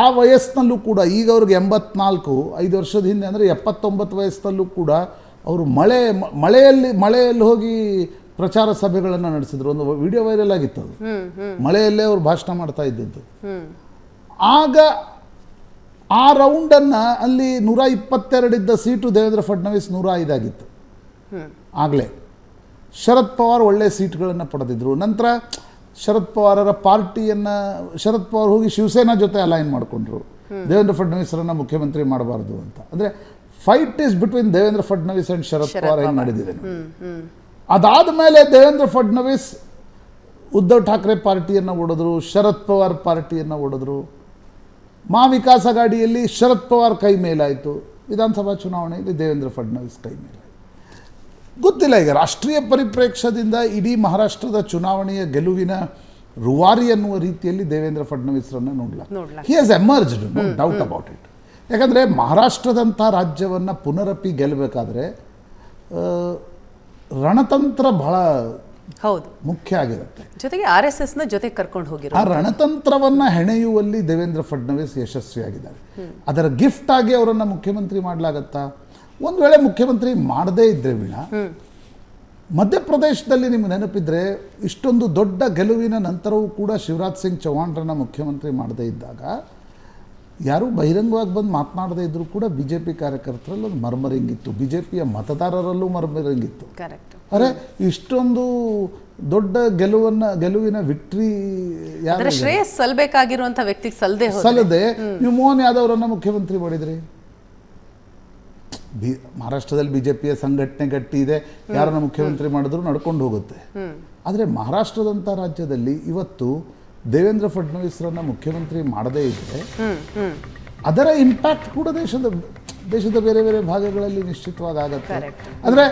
ಆ ವಯಸ್ಸಿನಲ್ಲೂ ಕೂಡ, ಈಗ ಅವ್ರಿಗೆ 84, 5 ವರ್ಷದ ಹಿಂದೆ ಅಂದರೆ 79 ವಯಸ್ಸಿನಲ್ಲೂ ಕೂಡ ಅವರು ಮಳೆಯಲ್ಲಿ ಹೋಗಿ ಪ್ರಚಾರ ಸಭೆಗಳನ್ನು ನಡೆಸಿದ್ರು. ಒಂದು ವಿಡಿಯೋ ವೈರಲ್ ಆಗಿತ್ತು ಅದು, ಮಳೆಯಲ್ಲೇ ಅವರು ಭಾಷಣ ಮಾಡ್ತಾ ಇದ್ದದ್ದು. ಆಗ ಆ ರೌಂಡನ್ನು ಅಲ್ಲಿ 122 ಇದ್ದ ಸೀಟು ದೇವೇಂದ್ರ ಫಡ್ನವೀಸ್ 105 ಆಗಿತ್ತು ಆಗಲೇ. ಶರದ್ ಪವಾರ್ ಒಳ್ಳೆ ಸೀಟ್ಗಳನ್ನು ಪಡೆದಿದ್ರು. ನಂತರ ಶರದ್ ಪವಾರರ ಪಾರ್ಟಿಯನ್ನು ಶರದ್ ಪವಾರ್ ಹೋಗಿ ಶಿವಸೇನಾ ಜೊತೆ ಅಲೈನ್ ಮಾಡಿಕೊಂಡ್ರು, ದೇವೇಂದ್ರ ಫಡ್ನವೀಸರನ್ನು ಮುಖ್ಯಮಂತ್ರಿ ಮಾಡಬಾರ್ದು ಅಂತ. ಅಂದರೆ fight is between Devendra Fadnavis and Sharad Pawar ಏನು ನಡೆದಿದೆ. ಅದಾದ ಮೇಲೆ ದೇವೇಂದ್ರ ಫಡ್ನವೀಸ್ ಉದ್ಧವ್ ಠಾಕ್ರೆ ಪಾರ್ಟಿಯನ್ನು ಒಡೆದ್ರು, ಶರದ್ ಪವಾರ್ ಪಾರ್ಟಿಯನ್ನು ಒಡೆದ್ರು. ವಿಕಾಸ್ ಅಘಾಡಿಯಲ್ಲಿ ಶರದ್ ಪವಾರ್ ಕೈ ಮೇಲಾಯಿತು, ವಿಧಾನಸಭಾ ಚುನಾವಣೆಯಲ್ಲಿ ದೇವೇಂದ್ರ ಫಡ್ನವೀಸ್ ಕೈ ಮೇಲಾಯಿತು. ಗೊತ್ತಿಲ್ಲ, ಈಗ ರಾಷ್ಟ್ರೀಯ ಪರಿಪ್ರೇಕ್ಷ್ಯದಿಂದ ಇಡೀ ಮಹಾರಾಷ್ಟ್ರದ ಚುನಾವಣೆಯ ಗೆಲುವಿನ ರೂವಾರಿ ಅನ್ನುವ ರೀತಿಯಲ್ಲಿ ದೇವೇಂದ್ರ ಫಡ್ನವೀಸ್ರನ್ನು ನೋಡಲ್ಲ. He has emerged, no doubt about it. ಯಾಕಂದರೆ ಮಹಾರಾಷ್ಟ್ರದಂಥ ರಾಜ್ಯವನ್ನು ಪುನರಪಿ ಗೆಲ್ಲಬೇಕಾದ್ರೆ ರಣತಂತ್ರ ಬಹಳ ಮುಖ್ಯ ಆಗಿರುತ್ತೆ. ಜೊತೆಗೆ RSSನ ಜೊತೆ ಕರ್ಕೊಂಡು ಹೋಗಿರೋ ಆ ರಣತಂತ್ರವನ್ನು ಹೆಣೆಯುವಲ್ಲಿ ದೇವೇಂದ್ರ ಫಡ್ನವೀಸ್ ಯಶಸ್ವಿಯಾಗಿದ್ದಾರೆ. ಅದರ ಗಿಫ್ಟ್ ಆಗಿ ಅವರನ್ನು ಮುಖ್ಯಮಂತ್ರಿ ಮಾಡಲಾಗತ್ತಾ? ಒಂದು ವೇಳೆ ಮುಖ್ಯಮಂತ್ರಿ ಮಾಡದೇ ಇದ್ದರೆ ವೀಣಾ, ಮಧ್ಯಪ್ರದೇಶದಲ್ಲಿ ನಿಮ್ಗೆ ನೆನಪಿದ್ರೆ ಇಷ್ಟೊಂದು ದೊಡ್ಡ ಗೆಲುವಿನ ನಂತರವೂ ಕೂಡ ಶಿವರಾಜ್ ಸಿಂಗ್ ಚೌಹಾಣ್ರನ್ನ ಮುಖ್ಯಮಂತ್ರಿ ಮಾಡದೇ ಇದ್ದಾಗ ಯಾರೂ ಬಹಿರಂಗವಾಗಿ ಬಂದು ಮಾತನಾಡದೇ ಇದ್ದರೂ ಕೂಡ BJP ಕಾರ್ಯಕರ್ತರಲ್ಲಿ ಒಂದು ಮರ್ಮರಿಂಗಿತ್ತು, BJPಯ ಮತದಾರರಲ್ಲೂ ಮರ್ಮರಿಂಗಿತ್ತು. ಅರೆ, ಇಷ್ಟೊಂದು ದೊಡ್ಡ ಗೆಲುವಿನ ವಿಕ್ಟ್ರಿ ಯಾರು ಶ್ರೇಯಸ್ ಸಲ್ಲಬೇಕಾಗಿರುವಂಥ ವ್ಯಕ್ತಿಗೆ ಸಲ್ಲದೆ ನೀವು ಮೋಹನ್ ಯಾದವ್ ಅವರನ್ನು ಮುಖ್ಯಮಂತ್ರಿ ಮಾಡಿದ್ರಿ. ಮಹಾರಾಷ್ಟ್ರದಲ್ಲಿ BJPಯ ಸಂಘಟನೆ ಗಟ್ಟಿ ಇದೆ, ಯಾರನ್ನ ಮುಖ್ಯಮಂತ್ರಿ ಮಾಡಿದ್ರು ನಡ್ಕೊಂಡು ಹೋಗುತ್ತೆ. ಆದರೆ ಮಹಾರಾಷ್ಟ್ರದಂಥ ರಾಜ್ಯದಲ್ಲಿ ಇವತ್ತು ದೇವೇಂದ್ರ ಫಡ್ನವೀಸ್ರನ್ನ ಮುಖ್ಯಮಂತ್ರಿ ಮಾಡದೇ ಇದ್ದರೆ ಅದರ ಇಂಪ್ಯಾಕ್ಟ್ ಕೂಡ ದೇಶದ ಬೇರೆ ಬೇರೆ ಭಾಗಗಳಲ್ಲಿ ನಿಶ್ಚಿತವಾಗಿ ಆಗುತ್ತೆ. ಅಂದರೆ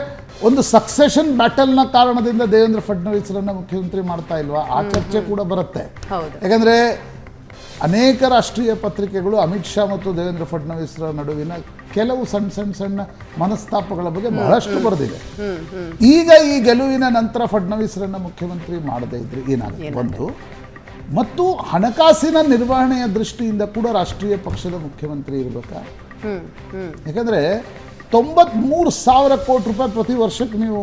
ಒಂದು ಸಕ್ಸೆಷನ್ ಬ್ಯಾಟಲ್ನ ಕಾರಣದಿಂದ ದೇವೇಂದ್ರ ಫಡ್ನವೀಸ್ರನ್ನ ಮುಖ್ಯಮಂತ್ರಿ ಮಾಡ್ತಾ ಇಲ್ವಾ, ಆ ಚರ್ಚೆ ಕೂಡ ಬರುತ್ತೆ. ಯಾಕಂದರೆ ಅನೇಕ ರಾಷ್ಟ್ರೀಯ ಪತ್ರಿಕೆಗಳು ಅಮಿತ್ ಶಾ ಮತ್ತು ದೇವೇಂದ್ರ ಫಡ್ನವೀಸ್ರ ನಡುವಿನ ಕೆಲವು ಸಣ್ಣ ಮನಸ್ತಾಪಗಳ ಬಗ್ಗೆ ಬಹಳಷ್ಟು ಬರೆದಿದೆ. ಈಗ ಈ ಗೆಲುವಿನ ನಂತರ ಫಡ್ನವೀಸ್ರನ್ನ ಮುಖ್ಯಮಂತ್ರಿ ಮಾಡದೇ ಇದ್ರೆ ಏನಾಗುತ್ತೆ ಒಂದು, ಮತ್ತು ಹಣಕಾಸಿನ ನಿರ್ವಹಣೆಯ ದೃಷ್ಟಿಯಿಂದ ಕೂಡ ರಾಷ್ಟ್ರೀಯ ಪಕ್ಷದ ಮುಖ್ಯಮಂತ್ರಿ ಇರಬೇಕಾ? ಯಾಕಂದರೆ 93,000 ಕೋಟಿ ರೂಪಾಯಿ ಪ್ರತಿ ವರ್ಷಕ್ಕೆ ನೀವು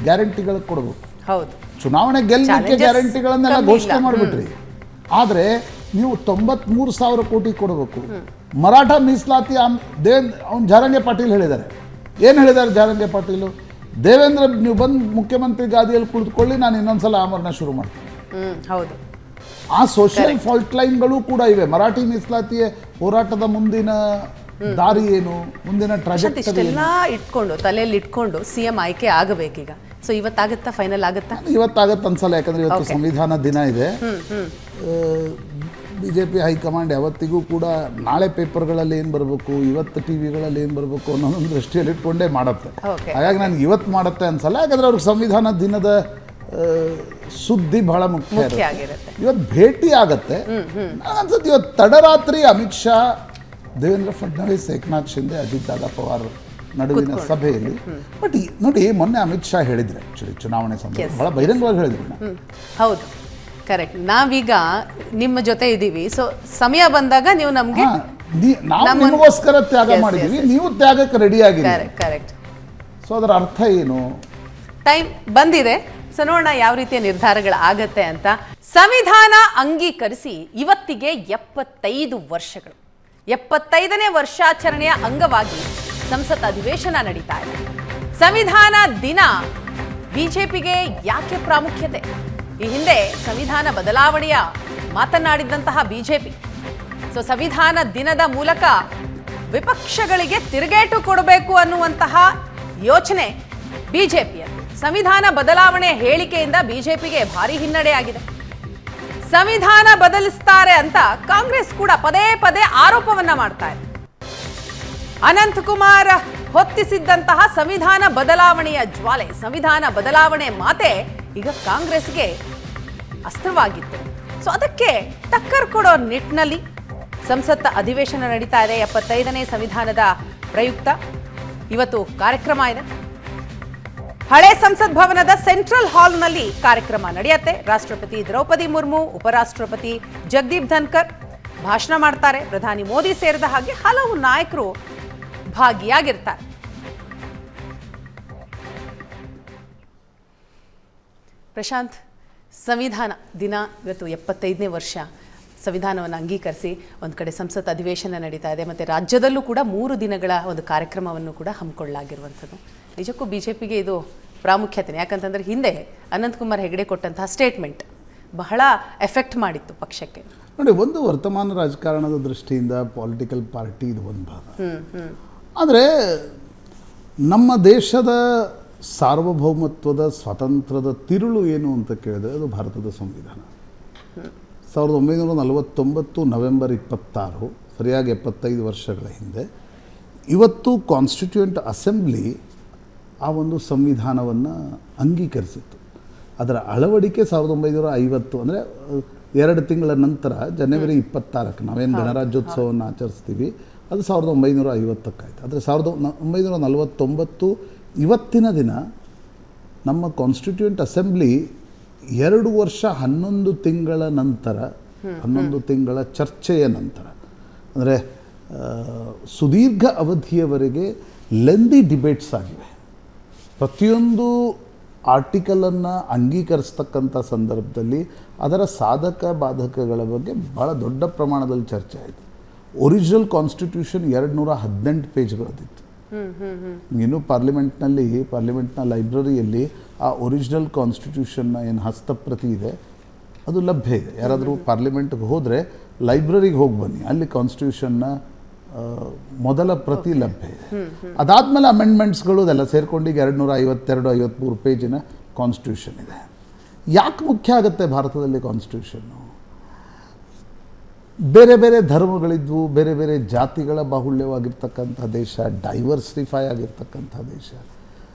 ಗ್ಯಾರಂಟಿಗಳಿಗೆ ಕೊಡಬೇಕು. ಚುನಾವಣೆ ಗೆಲ್ಲಲಿಕ್ಕೆ ಗ್ಯಾರಂಟಿಗಳನ್ನೆಲ್ಲ ಘೋಷಣೆ ಮಾಡಿಬಿಟ್ರಿ, ಆದರೆ ನೀವು 93,000 ಕೋಟಿ ಕೊಡಬೇಕು. ಮರಾಠ ಮೀಸಲಾತಿ ಅವ್ನು ಜಾರಂಗೆ ಪಾಟೀಲ್ ಹೇಳಿದ್ದಾರೆ. ಏನು ಹೇಳಿದ್ದಾರೆ ಜಾರಂಗೆ ಪಾಟೀಲು? ದೇವೇಂದ್ರ ನೀವು ಬಂದು ಮುಖ್ಯಮಂತ್ರಿ ಗಾದಿಯಲ್ಲಿ ಕುಳಿತುಕೊಳ್ಳಿ, ನಾನು ಇನ್ನೊಂದ್ಸಲ ಆಮರಣ ಶುರು ಮಾಡ್ತೀನಿ. ಆ ಸೋಷಿಯಲ್ ಫಾಲ್ಟ್ ಲೈನ್ಗಳು ಕೂಡ ಇವೆ. ಮರಾಠಿ ಮೀಸಲಾತಿಯ ಹೋರಾಟದ ಮುಂದಿನ ದಾರಿ ಏನು, ಮುಂದಿನ ಟ್ರಾಜೆಕ್ಟರಿ ಇಟ್ಕೊಂಡು ತಲೆಯಲ್ಲಿ ಇಟ್ಕೊಂಡು CM ಆಯ್ಕೆ ಆಗಬೇಕೀಗ. ಸೊ ಇವತ್ತಾಗತ್ತಾ, ಫೈನಲ್ ಆಗುತ್ತಾ? ಇವತ್ತಾಗತ್ತೆ ಅನ್ಸಲ್ಲ, ಯಾಕಂದ್ರೆ ಇವತ್ತು ಸಂವಿಧಾನ ದಿನ ಇದೆ. BJP ಹೈಕಮಾಂಡ್ ಯಾವತ್ತಿಗೂ ಕೂಡ ನಾಳೆ ಪೇಪರ್ಗಳಲ್ಲಿ ಏನು ಬರಬೇಕು, ಇವತ್ತು ಟಿವಿಗಳಲ್ಲಿ ಏನು ಬರಬೇಕು ಅನ್ನೋದೊಂದು ದೃಷ್ಟಿಯಲ್ಲಿ ಇಟ್ಕೊಂಡೇ ಮಾಡುತ್ತೆ. ಹಾಗಾಗಿ ನನಗೆ ಇವತ್ತು ಮಾಡುತ್ತೆ ಅನ್ಸಲ್ಲ, ಯಾಕಂದ್ರೆ ಅವ್ರಿಗೆ ಸಂವಿಧಾನ ದಿನದ ಸುದ್ದಿ ಬಹಳ ಮುಖ್ಯ ಆಗಿರುತ್ತೆ. ಇವತ್ತು ಭೇಟಿ ಆಗತ್ತೆ. ಅನ್ಸುತ್ತೆ ಇವತ್ತು ತಡರಾತ್ರಿ ಅಮಿತ್ ಶಾ, ದೇವೇಂದ್ರ ಫಡ್ನವೀಸ್, ಏಕನಾಥ್ ಶಿಂದೆ, ಅಜಿತ್ ದಾದಾ ಪವಾರ್ ನಡುವಿನ ಸಭೆಯಲ್ಲಿ. ಬಟ್ ನೋಡಿ, ಮೊನ್ನೆ ಅಮಿತ್ ಶಾ ಹೇಳಿದ್ರೆ ಆಕ್ಚುಲಿ ಚುನಾವಣೆ ಸಂದರ್ಭ ಬಹಳ ಬಹಿರಂಗವಾಗಿ ಹೇಳಿದ್ರು. ಹೌದು, ಕರೆಕ್ಟ್. ನಾವೀಗ ನಿಮ್ಮ ಜೊತೆ ಇದ್ದೀವಿ, ಸೊ ಸಮಯ ಬಂದಾಗ ನೀವು ನಮ್ಗೆ ನಾವು ನಿಮಗೋಸ್ಕರ ತ್ಯಾಗ ಮಾಡಿದೀವಿ, ನೀವು ತ್ಯಾಗಕ್ಕೆ ರೆಡಿ ಆಗಿದ್ದೀರಿ. ಕರೆಕ್ಟ್. ಸೊ ಅದರ ಅರ್ಥ ಏನು? ಟೈಮ್ ಬಂದಿದೆ, ಸೊ ನೋಡೋಣ ಯಾವ ರೀತಿಯ ನಿರ್ಧಾರಗಳಾಗತ್ತೆ ಅಂತ. ಸಂವಿಧಾನ ಅಂಗೀಕರಿಸಿ ಇವತ್ತಿಗೆ 75 ವರ್ಷಗಳು. 75ನೇ ವರ್ಷಾಚರಣೆಯ ಅಂಗವಾಗಿ ಸಂಸತ್ ಅಧಿವೇಶನ ನಡೀತಾ ಇದೆ. ಸಂವಿಧಾನ ದಿನ BJPಗೆ ಯಾಕೆ ಪ್ರಾಮುಖ್ಯತೆ? ಈ ಹಿಂದೆ ಸಂವಿಧಾನ ಬದಲಾವಣೆಯ ಮಾತನಾಡಿದಂತಹ BJP, ಸೊ ಸಂವಿಧಾನ ದಿನದ ಮೂಲಕ ವಿಪಕ್ಷಗಳಿಗೆ ತಿರುಗೇಟು ಕೊಡಬೇಕು ಅನ್ನುವಂತಹ ಯೋಚನೆ BJPಯದ್ದು. ಸಂವಿಧಾನ ಬದಲಾವಣೆ ಹೇಳಿಕೆಯಿಂದ BJPಗೆ ಭಾರಿ ಹಿನ್ನಡೆಯಾಗಿದೆ. ಸಂವಿಧಾನ ಬದಲಿಸ್ತಾರೆ ಅಂತ ಕಾಂಗ್ರೆಸ್ ಕೂಡ ಪದೇ ಪದೇ ಆರೋಪವನ್ನ ಮಾಡ್ತಾ ಇದೆ. ಅನಂತಕುಮಾರ್ ಹೊತ್ತಿಸಿದ್ದಂತಹ ಸಂವಿಧಾನ ಬದಲಾವಣೆಯ ಜ್ವಾಲೆ, ಸಂವಿಧಾನ ಬದಲಾವಣೆ ಮಾತೆ ಈಗ ಕಾಂಗ್ರೆಸ್ಗೆ ಅಸ್ತ್ರವಾಗಿತ್ತು. ಸೊ ಅದಕ್ಕೆ ಟಕ್ಕರ್ ಕೊಡೋ ನಿಟ್ಟಿನಲ್ಲಿ ಸಂಸತ್ ಅಧಿವೇಶನ ನಡೀತಾ ಇದೆ. 75ನೇ ಸಂವಿಧಾನದ ಪ್ರಯುಕ್ತ ಇವತ್ತು ಕಾರ್ಯಕ್ರಮ ಇದೆ. ಹಳೆ ಸಂಸತ್ ಭವನದ ಸೆಂಟ್ರಲ್ ಹಾಲ್ನಲ್ಲಿ ಕಾರ್ಯಕ್ರಮ ನಡೆಯುತ್ತೆ. ರಾಷ್ಟ್ರಪತಿ ದ್ರೌಪದಿ ಮುರ್ಮು, ಉಪರಾಷ್ಟ್ರಪತಿ ಜಗದೀಪ್ ಧನ್ಕರ್ ಭಾಷಣ ಮಾಡ್ತಾರೆ. ಪ್ರಧಾನಿ ಮೋದಿ ಸೇರಿದ ಹಾಗೆ ಹಲವು ನಾಯಕರು ಭಾಗಿಯಾಗಿರ್ತಾರೆ. ಪ್ರಶಾಂತ್, ಸಂವಿಧಾನ ದಿನ ಇವತ್ತು 75ನೇ ವರ್ಷ. ಸಂವಿಧಾನವನ್ನು ಅಂಗೀಕರಿಸಿ ಒಂದು ಕಡೆ ಸಂಸತ್ ಅಧಿವೇಶನ ನಡೀತಾ ಇದೆ, ಮತ್ತು ರಾಜ್ಯದಲ್ಲೂ ಕೂಡ 3 ದಿನಗಳ ಒಂದು ಕಾರ್ಯಕ್ರಮವನ್ನು ಕೂಡ ಹಮ್ಮಿಕೊಳ್ಳಲಾಗಿರುವಂಥದ್ದು. ನಿಜಕ್ಕೂ BJPಗೆ ಇದು ಪ್ರಾಮುಖ್ಯತೆ, ಯಾಕಂತಂದರೆ ಹಿಂದೆ ಅನಂತಕುಮಾರ್ ಹೆಗಡೆ ಕೊಟ್ಟಂತಹ ಸ್ಟೇಟ್ಮೆಂಟ್ ಬಹಳ ಎಫೆಕ್ಟ್ ಮಾಡಿತ್ತು ಪಕ್ಷಕ್ಕೆ. ನೋಡಿ, ಒಂದು ವರ್ತಮಾನ ರಾಜಕಾರಣದ ದೃಷ್ಟಿಯಿಂದ ಪೊಲಿಟಿಕಲ್ ಪಾರ್ಟಿ ಇದು ಒಂದು ಭಾಗ. ಆದರೆ ನಮ್ಮ ದೇಶದ ಸಾರ್ವಭೌಮತ್ವದ ಸ್ವಾತಂತ್ರ್ಯದ ತಿರುಳು ಏನು ಅಂತ ಕೇಳಿದ್ರೆ ಅದು ಭಾರತದ ಸಂವಿಧಾನ. 1949 ನವೆಂಬರ್ 26, ಸರಿಯಾಗಿ 75 ವರ್ಷಗಳ ಹಿಂದೆ ಇವತ್ತು ಕಾನ್ಸ್ಟಿಟ್ಯೂಯೆಂಟ್ ಅಸೆಂಬ್ಲಿ ಆ ಒಂದು ಸಂವಿಧಾನವನ್ನು ಅಂಗೀಕರಿಸಿತ್ತು. ಅದರ ಅಳವಡಿಕೆ 1950, ಅಂದರೆ 2 ತಿಂಗಳ ನಂತರ ಜನವರಿ 26ಕ್ಕೆ ನಾವೇನು ಗಣರಾಜ್ಯೋತ್ಸವವನ್ನು ಆಚರಿಸ್ತೀವಿ ಅದು 1950ಕ್ಕಾಯ್ತು. ಆದರೆ 1949 ಇವತ್ತಿನ ದಿನ ನಮ್ಮ ಕಾನ್ಸ್ಟಿಟ್ಯೂಯೆಂಟ್ ಅಸೆಂಬ್ಲಿ 2 ವರ್ಷ 11 ತಿಂಗಳ ನಂತರ, 11 ತಿಂಗಳ ಚರ್ಚೆಯ ನಂತರ, ಅಂದರೆ ಸುದೀರ್ಘ ಅವಧಿಯವರೆಗೆ ಲೆಂದಿ ಡಿಬೇಟ್ಸ್ ಆಗಿವೆ. ಪ್ರತಿಯೊಂದು ಆರ್ಟಿಕಲನ್ನು ಅಂಗೀಕರಿಸ್ತಕ್ಕಂಥ ಸಂದರ್ಭದಲ್ಲಿ ಅದರ ಸಾಧಕ ಬಾಧಕಗಳ ಬಗ್ಗೆ ಭಾಳ ದೊಡ್ಡ ಪ್ರಮಾಣದಲ್ಲಿ ಚರ್ಚೆ ಆಯಿತು. Original constitution 218 ಪೇಜ್ಗಳದಿತ್ತು. ಇನ್ನು ಪಾರ್ಲಿಮೆಂಟ್ನ ಲೈಬ್ರರಿಯಲ್ಲಿ ಆ ಒರಿಜಿನಲ್ ಕಾನ್ಸ್ಟಿಟ್ಯೂಷನ್ನ ಏನು ಹಸ್ತಪ್ರತಿ ಇದೆ ಅದು ಲಭ್ಯ ಇದೆ. ಯಾರಾದರೂ ಪಾರ್ಲಿಮೆಂಟ್ಗೆ ಹೋದರೆ ಲೈಬ್ರರಿಗೆ ಹೋಗಿ ಬನ್ನಿ, ಅಲ್ಲಿ ಕಾನ್ಸ್ಟಿಟ್ಯೂಷನ್ನ ಮೊದಲ ಪ್ರತಿ ಲಭ್ಯ ಇದೆ. ಅದಾದಮೇಲೆ ಅಮೆಂಡ್ಮೆಂಟ್ಸ್ಗಳು ಅದೆಲ್ಲ ಸೇರ್ಕೊಂಡು ಈಗ 252-53 ಪೇಜಿನ ಕಾನ್ಸ್ಟಿಟ್ಯೂಷನ್ ಇದೆ. ಯಾಕೆ ಮುಖ್ಯ ಆಗುತ್ತೆ ಭಾರತದಲ್ಲಿ ಕಾನ್ಸ್ಟಿಟ್ಯೂಷನ್ನು? ಬೇರೆ ಬೇರೆ ಧರ್ಮಗಳಿದ್ವು, ಬೇರೆ ಬೇರೆ ಜಾತಿಗಳ ಬಾಹುಳ್ಯವಾಗಿರ್ತಕ್ಕಂಥ ದೇಶ, ಡೈವರ್ಸಿಫೈ ಆಗಿರ್ತಕ್ಕಂಥ ದೇಶ.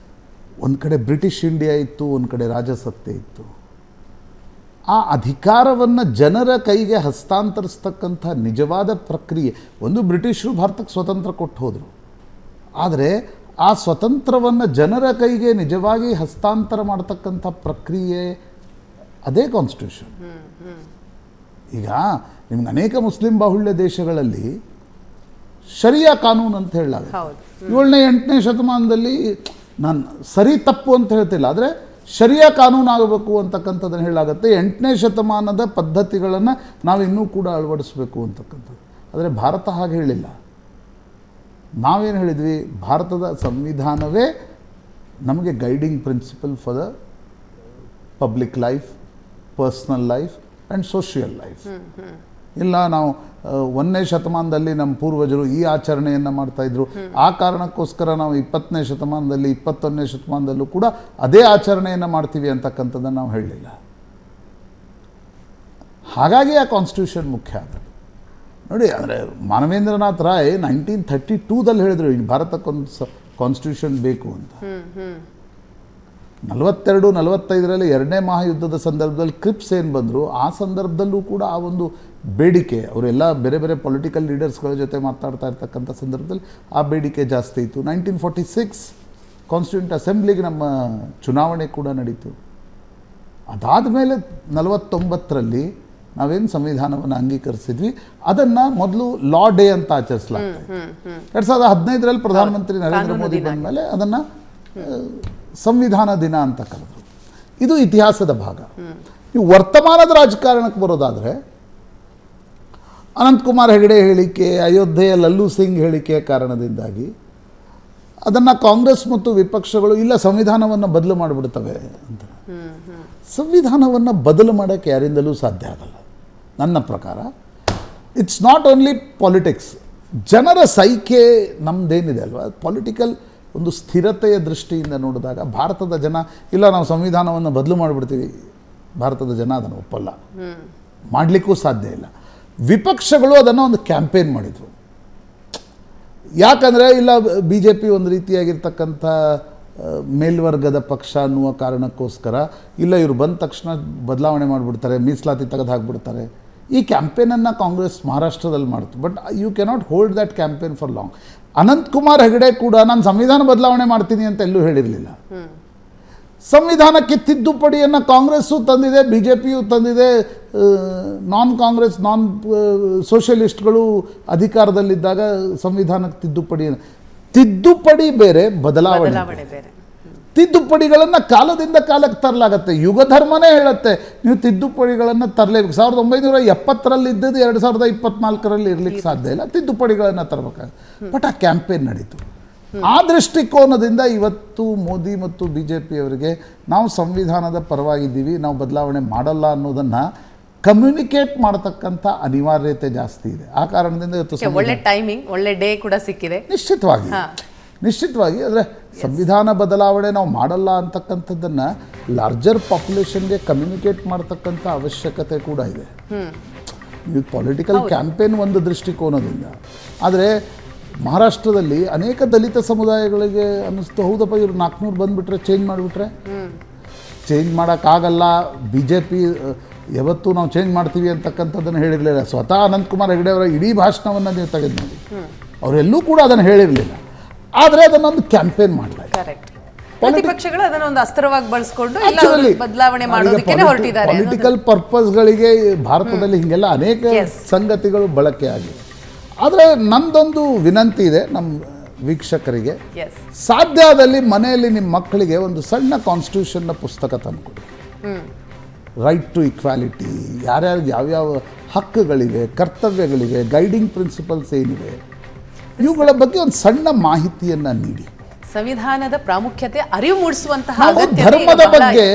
ಒಂದು ಕಡೆ ಬ್ರಿಟಿಷ್ ಇಂಡಿಯಾ ಇತ್ತು, ಒಂದು ಕಡೆ ರಾಜಸತ್ತೆ ಇತ್ತು. ಆ ಅಧಿಕಾರವನ್ನು ಜನರ ಕೈಗೆ ಹಸ್ತಾಂತರಿಸ್ತಕ್ಕಂಥ ನಿಜವಾದ ಪ್ರಕ್ರಿಯೆ, ಒಂದು ಬ್ರಿಟಿಷರು ಭಾರತಕ್ಕೆ ಸ್ವತಂತ್ರ ಕೊಟ್ಟು ಹೋದರು, ಆದರೆ ಆ ಸ್ವತಂತ್ರವನ್ನು ಜನರ ಕೈಗೆ ನಿಜವಾಗಿ ಹಸ್ತಾಂತರ ಮಾಡ್ತಕ್ಕಂಥ ಪ್ರಕ್ರಿಯೆ ಅದೇ ಕಾನ್ಸ್ಟಿಟ್ಯೂಷನ್. ಈಗ ನಿಮ್ಗೆ ಅನೇಕ ಮುಸ್ಲಿಂ ಬಾಹುಳ್ಯ ದೇಶಗಳಲ್ಲಿ ಶರಿಯಾ ಕಾನೂನು ಅಂತ ಹೇಳಲಾಗುತ್ತೆ. 7ನೇ 8ನೇ ಶತಮಾನದಲ್ಲಿ, ನಾನು ಸರಿ ತಪ್ಪು ಅಂತ ಹೇಳ್ತಿಲ್ಲ, ಆದರೆ ಶರಿಯಾ ಕಾನೂನು ಆಗಬೇಕು ಅಂತಕ್ಕಂಥದ್ದನ್ನು ಹೇಳಲಾಗುತ್ತೆ. 8ನೇ ಶತಮಾನದ ಪದ್ಧತಿಗಳನ್ನು ನಾವು ಇನ್ನೂ ಕೂಡ ಅಳವಡಿಸಬೇಕು ಅಂತಕ್ಕಂಥದ್ದು. ಆದರೆ ಭಾರತ ಹಾಗೆ ಹೇಳಿಲ್ಲ. ನಾವೇನು ಹೇಳಿದ್ವಿ? ಭಾರತದ ಸಂವಿಧಾನವೇ ನಮಗೆ guiding principle for the public life, personal life and social life. ಇಲ್ಲ, ನಾವು 1ನೇ ಶತಮಾನದಲ್ಲಿ ನಮ್ಮ ಪೂರ್ವಜರು ಈ ಆಚರಣೆಯನ್ನು ಮಾಡ್ತಾಯಿದ್ರು, ಆ ಕಾರಣಕ್ಕೋಸ್ಕರ ನಾವು 20ನೇ ಶತಮಾನದಲ್ಲಿ 21ನೇ ಶತಮಾನದಲ್ಲೂ ಕೂಡ ಅದೇ ಆಚರಣೆಯನ್ನು ಮಾಡ್ತೀವಿ ಅಂತಕ್ಕಂಥದ್ದನ್ನು ನಾವು ಹೇಳಲಿಲ್ಲ. ಹಾಗಾಗಿ ಆ ಕಾನ್ಸ್ಟಿಟ್ಯೂಷನ್ ಮುಖ್ಯ ಆಗುತ್ತೆ. ನೋಡಿ, ಅಂದರೆ ಮಾನವೇಂದ್ರನಾಥ್ ರಾಯ್ 1932ದಲ್ಲಿ ಹೇಳಿದರು ಭಾರತಕ್ಕೊಂದು ಕಾನ್ಸ್ಟಿಟ್ಯೂಷನ್ ಬೇಕು ಅಂತ. 42-45ರಲ್ಲಿ 2ನೇ ಮಹಾಯುದ್ಧದ ಸಂದರ್ಭದಲ್ಲಿ ಕ್ರಿಪ್ಸ್ ಏನು ಬಂದರು, ಆ ಸಂದರ್ಭದಲ್ಲೂ ಕೂಡ ಆ ಒಂದು ಬೇಡಿಕೆ, ಅವರೆಲ್ಲ ಬೇರೆ ಬೇರೆ ಪೊಲಿಟಿಕಲ್ ಲೀಡರ್ಸ್ಗಳ ಜೊತೆ ಮಾತಾಡ್ತಾ ಇರ್ತಕ್ಕಂಥ ಸಂದರ್ಭದಲ್ಲಿ ಆ ಬೇಡಿಕೆ ಜಾಸ್ತಿ ಇತ್ತು. 1946 ಕಾನ್ಸ್ಟಿಟ್ಯೂಂಟ್ ಅಸೆಂಬ್ಲಿಗೆ ನಮ್ಮ ಚುನಾವಣೆ ಕೂಡ ನಡೀತು. ಅದಾದಮೇಲೆ 49ರಲ್ಲಿ ನಾವೇನು ಸಂವಿಧಾನವನ್ನು ಅಂಗೀಕರಿಸಿದ್ವಿ ಅದನ್ನು ಮೊದಲು ಲಾ ಡೇ ಅಂತ ಆಚರಿಸಲಾಗ್ತದೆ. 2015ರಲ್ಲಿ ಪ್ರಧಾನಮಂತ್ರಿ ನರೇಂದ್ರ ಮೋದಿ ಬಂದ ಮೇಲೆ ಅದನ್ನು ಸಂವಿಧಾನ ದಿನ ಅಂತ ಕರೆದರು. ಇದು ಇತಿಹಾಸದ ಭಾಗ. ನೀವು ವರ್ತಮಾನದ ರಾಜಕಾರಣಕ್ಕೆ ಬರೋದಾದರೆ, ಅನಂತಕುಮಾರ್ ಹೆಗಡೆ ಹೇಳಿಕೆ, ಅಯೋಧ್ಯೆಯ ಲಲ್ಲೂ ಸಿಂಗ್ ಹೇಳಿಕೆಯ ಕಾರಣದಿಂದಾಗಿ ಅದನ್ನು ಕಾಂಗ್ರೆಸ್ ಮತ್ತು ವಿಪಕ್ಷಗಳು ಇಲ್ಲ ಸಂವಿಧಾನವನ್ನು ಬದಲು ಮಾಡಿಬಿಡ್ತವೆ ಅಂತ. ಸಂವಿಧಾನವನ್ನು ಬದಲು ಮಾಡೋಕ್ಕೆ ಯಾರಿಂದಲೂ ಸಾಧ್ಯ ಆಗಲ್ಲ ನನ್ನ ಪ್ರಕಾರ. It's not only politics. ಜನರ ಸೈಕೆ ನಮ್ಮದೇನಿದೆ ಅಲ್ವಾ, ಪೊಲಿಟಿಕಲ್ ಒಂದು ಸ್ಥಿರತೆಯ ದೃಷ್ಟಿಯಿಂದ ನೋಡಿದಾಗ ಭಾರತದ ಜನ ಇಲ್ಲ ನಾವು ಸಂವಿಧಾನವನ್ನು ಬದಲು ಮಾಡಿಬಿಡ್ತೀವಿ, ಭಾರತದ ಜನ ಅದನ್ನು ಒಪ್ಪಲ್ಲ, ಮಾಡಲಿಕ್ಕೂ ಸಾಧ್ಯ ಇಲ್ಲ. ವಿಪಕ್ಷಗಳು ಅದನ್ನು ಒಂದು ಕ್ಯಾಂಪೇನ್ ಮಾಡಿದರು. ಯಾಕಂದರೆ ಇಲ್ಲ BJP ಒಂದು ರೀತಿಯಾಗಿರ್ತಕ್ಕಂಥ ಮೇಲ್ವರ್ಗದ ಪಕ್ಷ ಅನ್ನುವ ಕಾರಣಕ್ಕೋಸ್ಕರ, ಇಲ್ಲ ಇವರು ಬಂದ ತಕ್ಷಣ ಬದಲಾವಣೆ ಮಾಡಿಬಿಡ್ತಾರೆ, ಮೀಸಲಾತಿ ತೆಗೆದು ಹಾಕ್ಬಿಡ್ತಾರೆ. ಈ ಕ್ಯಾಂಪೇನನ್ನು ಕಾಂಗ್ರೆಸ್ ಮಹಾರಾಷ್ಟ್ರದಲ್ಲಿ ಮಾಡ್ತು. But you cannot hold that campaign for long. Ananthkumar Hegde ಕೂಡ ನಾನು ಸಂವಿಧಾನ ಬದಲಾವಣೆ ಮಾಡ್ತೀನಿ ಅಂತ ಎಲ್ಲೂ ಹೇಳಿರಲಿಲ್ಲ. ಸಂವಿಧಾನಕ್ಕೆ ತಿದ್ದುಪಡಿಯನ್ನು ಕಾಂಗ್ರೆಸ್ಸು ತಂದಿದೆ, ಬಿ ಜೆ ಪಿಯು ತಂದಿದೆ, ನಾನ್ ಕಾಂಗ್ರೆಸ್ ನಾನ್ ಸೋಷಲಿಸ್ಟ್ಗಳು ಅಧಿಕಾರದಲ್ಲಿದ್ದಾಗ ಸಂವಿಧಾನಕ್ಕೆ ತಿದ್ದುಪಡಿ ಬೇರೆ, ಬದಲಾವಣೆ ಬೇರೆ. ತಿದ್ದುಪಡಿಗಳನ್ನು ಕಾಲದಿಂದ ಕಾಲಕ್ಕೆ ತರಲಾಗತ್ತೆ. ಯುಗ ಧರ್ಮನೇ ಹೇಳುತ್ತೆ ನೀವು ತಿದ್ದುಪಡಿಗಳನ್ನು ತರಲೇಬೇಕು. 1970ರಲ್ಲಿ ಇದ್ದದ್ದು 2024ರಲ್ಲಿ ಇರ್ಲಿಕ್ಕೆ ಸಾಧ್ಯ ಇಲ್ಲ, ತಿದ್ದುಪಡಿಗಳನ್ನು ತರಬೇಕಾಗುತ್ತೆ. ಬಟ್ ಆ ಕ್ಯಾಂಪೇನ್ ನಡೀತು. ಆ ದೃಷ್ಟಿಕೋನದಿಂದ ಇವತ್ತು ಮೋದಿ ಮತ್ತು ಬಿ ಜೆ ಪಿಯವರಿಗೆ ನಾವು ಸಂವಿಧಾನದ ಪರವಾಗಿದ್ದೀವಿ, ನಾವು ಬದಲಾವಣೆ ಮಾಡಲ್ಲ ಅನ್ನೋದನ್ನು ಕಮ್ಯುನಿಕೇಟ್ ಮಾಡತಕ್ಕಂಥ ಅನಿವಾರ್ಯತೆ ಜಾಸ್ತಿ ಇದೆ. ಆ ಕಾರಣದಿಂದ ಇವತ್ತು ಒಳ್ಳೆ ಟೈಮಿಂಗ್, ಒಳ್ಳೆ ಡೇ ಕೂಡ ಸಿಕ್ಕಿದೆ. ನಿಶ್ಚಿತವಾಗಿ ಅಂದರೆ ಸಂವಿಧಾನ ಬದಲಾವಣೆ ನಾವು ಮಾಡಲ್ಲ ಅಂತಕ್ಕಂಥದ್ದನ್ನು ಲಾರ್ಜರ್ ಪಾಪ್ಯುಲೇಷನ್ಗೆ ಕಮ್ಯುನಿಕೇಟ್ ಮಾಡ್ತಕ್ಕಂಥ ಅವಶ್ಯಕತೆ ಕೂಡ ಇದೆ. ಇದು ಪೊಲಿಟಿಕಲ್ ಕ್ಯಾಂಪೇನ್ ಒಂದು ದೃಷ್ಟಿಕೋನದಿಂದ. ಆದರೆ ಮಹಾರಾಷ್ಟ್ರದಲ್ಲಿ ಅನೇಕ ದಲಿತ ಸಮುದಾಯಗಳಿಗೆ ಅನ್ನಿಸ್ತು, ಹೌದಪ್ಪ ಇವರು 400 ಬಂದುಬಿಟ್ರೆ ಚೇಂಜ್ ಮಾಡಿಬಿಟ್ರೆ, ಚೇಂಜ್ ಮಾಡೋಕ್ಕಾಗಲ್ಲ, ಬಿ ಜೆ ಪಿ ಯಾವತ್ತೂ ನಾವು ಚೇಂಜ್ ಮಾಡ್ತೀವಿ ಅಂತಕ್ಕಂಥದ್ದನ್ನು ಹೇಳಿರಲಿಲ್ಲ. ಸ್ವತಃ ಅನಂತಕುಮಾರ್ ಹೆಗಡೆ ಅವರ ಇಡೀ ಭಾಷಣವನ್ನು ನೀವು ತೆಗೆದು ನೋಡಿ, ಅವರೆಲ್ಲೂ ಕೂಡ ಅದನ್ನು ಹೇಳಿರಲಿಲ್ಲ. ಆದರೆ ಅದನ್ನೊಂದು ಕ್ಯಾಂಪೇನ್ ಮಾಡಲಾಗಿದೆ. ಪ್ರತಿಪಕ್ಷಗಳು ಅದನ್ನು ಒಂದು ಅಸ್ತ್ರವಾಗಿ ಬಳಸಿಕೊಂಡು ಬದಲಾವಣೆ ಮಾಡೋದಕ್ಕೆ ಹೊರಟಿದ್ದಾರೆ. ಪೊಲಿಟಿಕಲ್ ಪರ್ಪಸ್ಗಳಿಗೆ ಭಾರತದಲ್ಲಿ ಹೀಗೆಲ್ಲ ಅನೇಕ ಸಂಗತಿಗಳು ಬಳಕೆ ಆಗಿದೆ. ಆದರೆ ನಂದೊಂದು ವಿನಂತಿ ಇದೆ ನಮ್ಮ ವೀಕ್ಷಕರಿಗೆ, ಸಾಧ್ಯ ಆದಲ್ಲಿ ಮನೆಯಲ್ಲಿ ನಿಮ್ಮ ಮಕ್ಕಳಿಗೆ ಒಂದು ಸಣ್ಣ ಕಾನ್ಸ್ಟಿಟ್ಯೂಷನ್ನ ಪುಸ್ತಕ ತಂದುಕೊಡಿ. ರೈಟ್ ಟು ಇಕ್ವಾಲಿಟಿ, ಯಾರ್ಯಾರಿಗೆ ಯಾವ್ಯಾವ ಹಕ್ಕುಗಳಿವೆ, ಕರ್ತವ್ಯಗಳಿವೆ, ಗೈಡಿಂಗ್ ಪ್ರಿನ್ಸಿಪಲ್ಸ್ ಏನಿವೆ, ಇವುಗಳ ಬಗ್ಗೆ ಒಂದು ಸಣ್ಣ ಮಾಹಿತಿಯನ್ನು ನೀಡಿ. ಸಂವಿಧಾನದ ಪ್ರಾಮುಖ್ಯತೆ ಅರಿವು ಮೂಡಿಸುವಂತಹ ಧರ್ಮದ ಬಗ್ಗೆ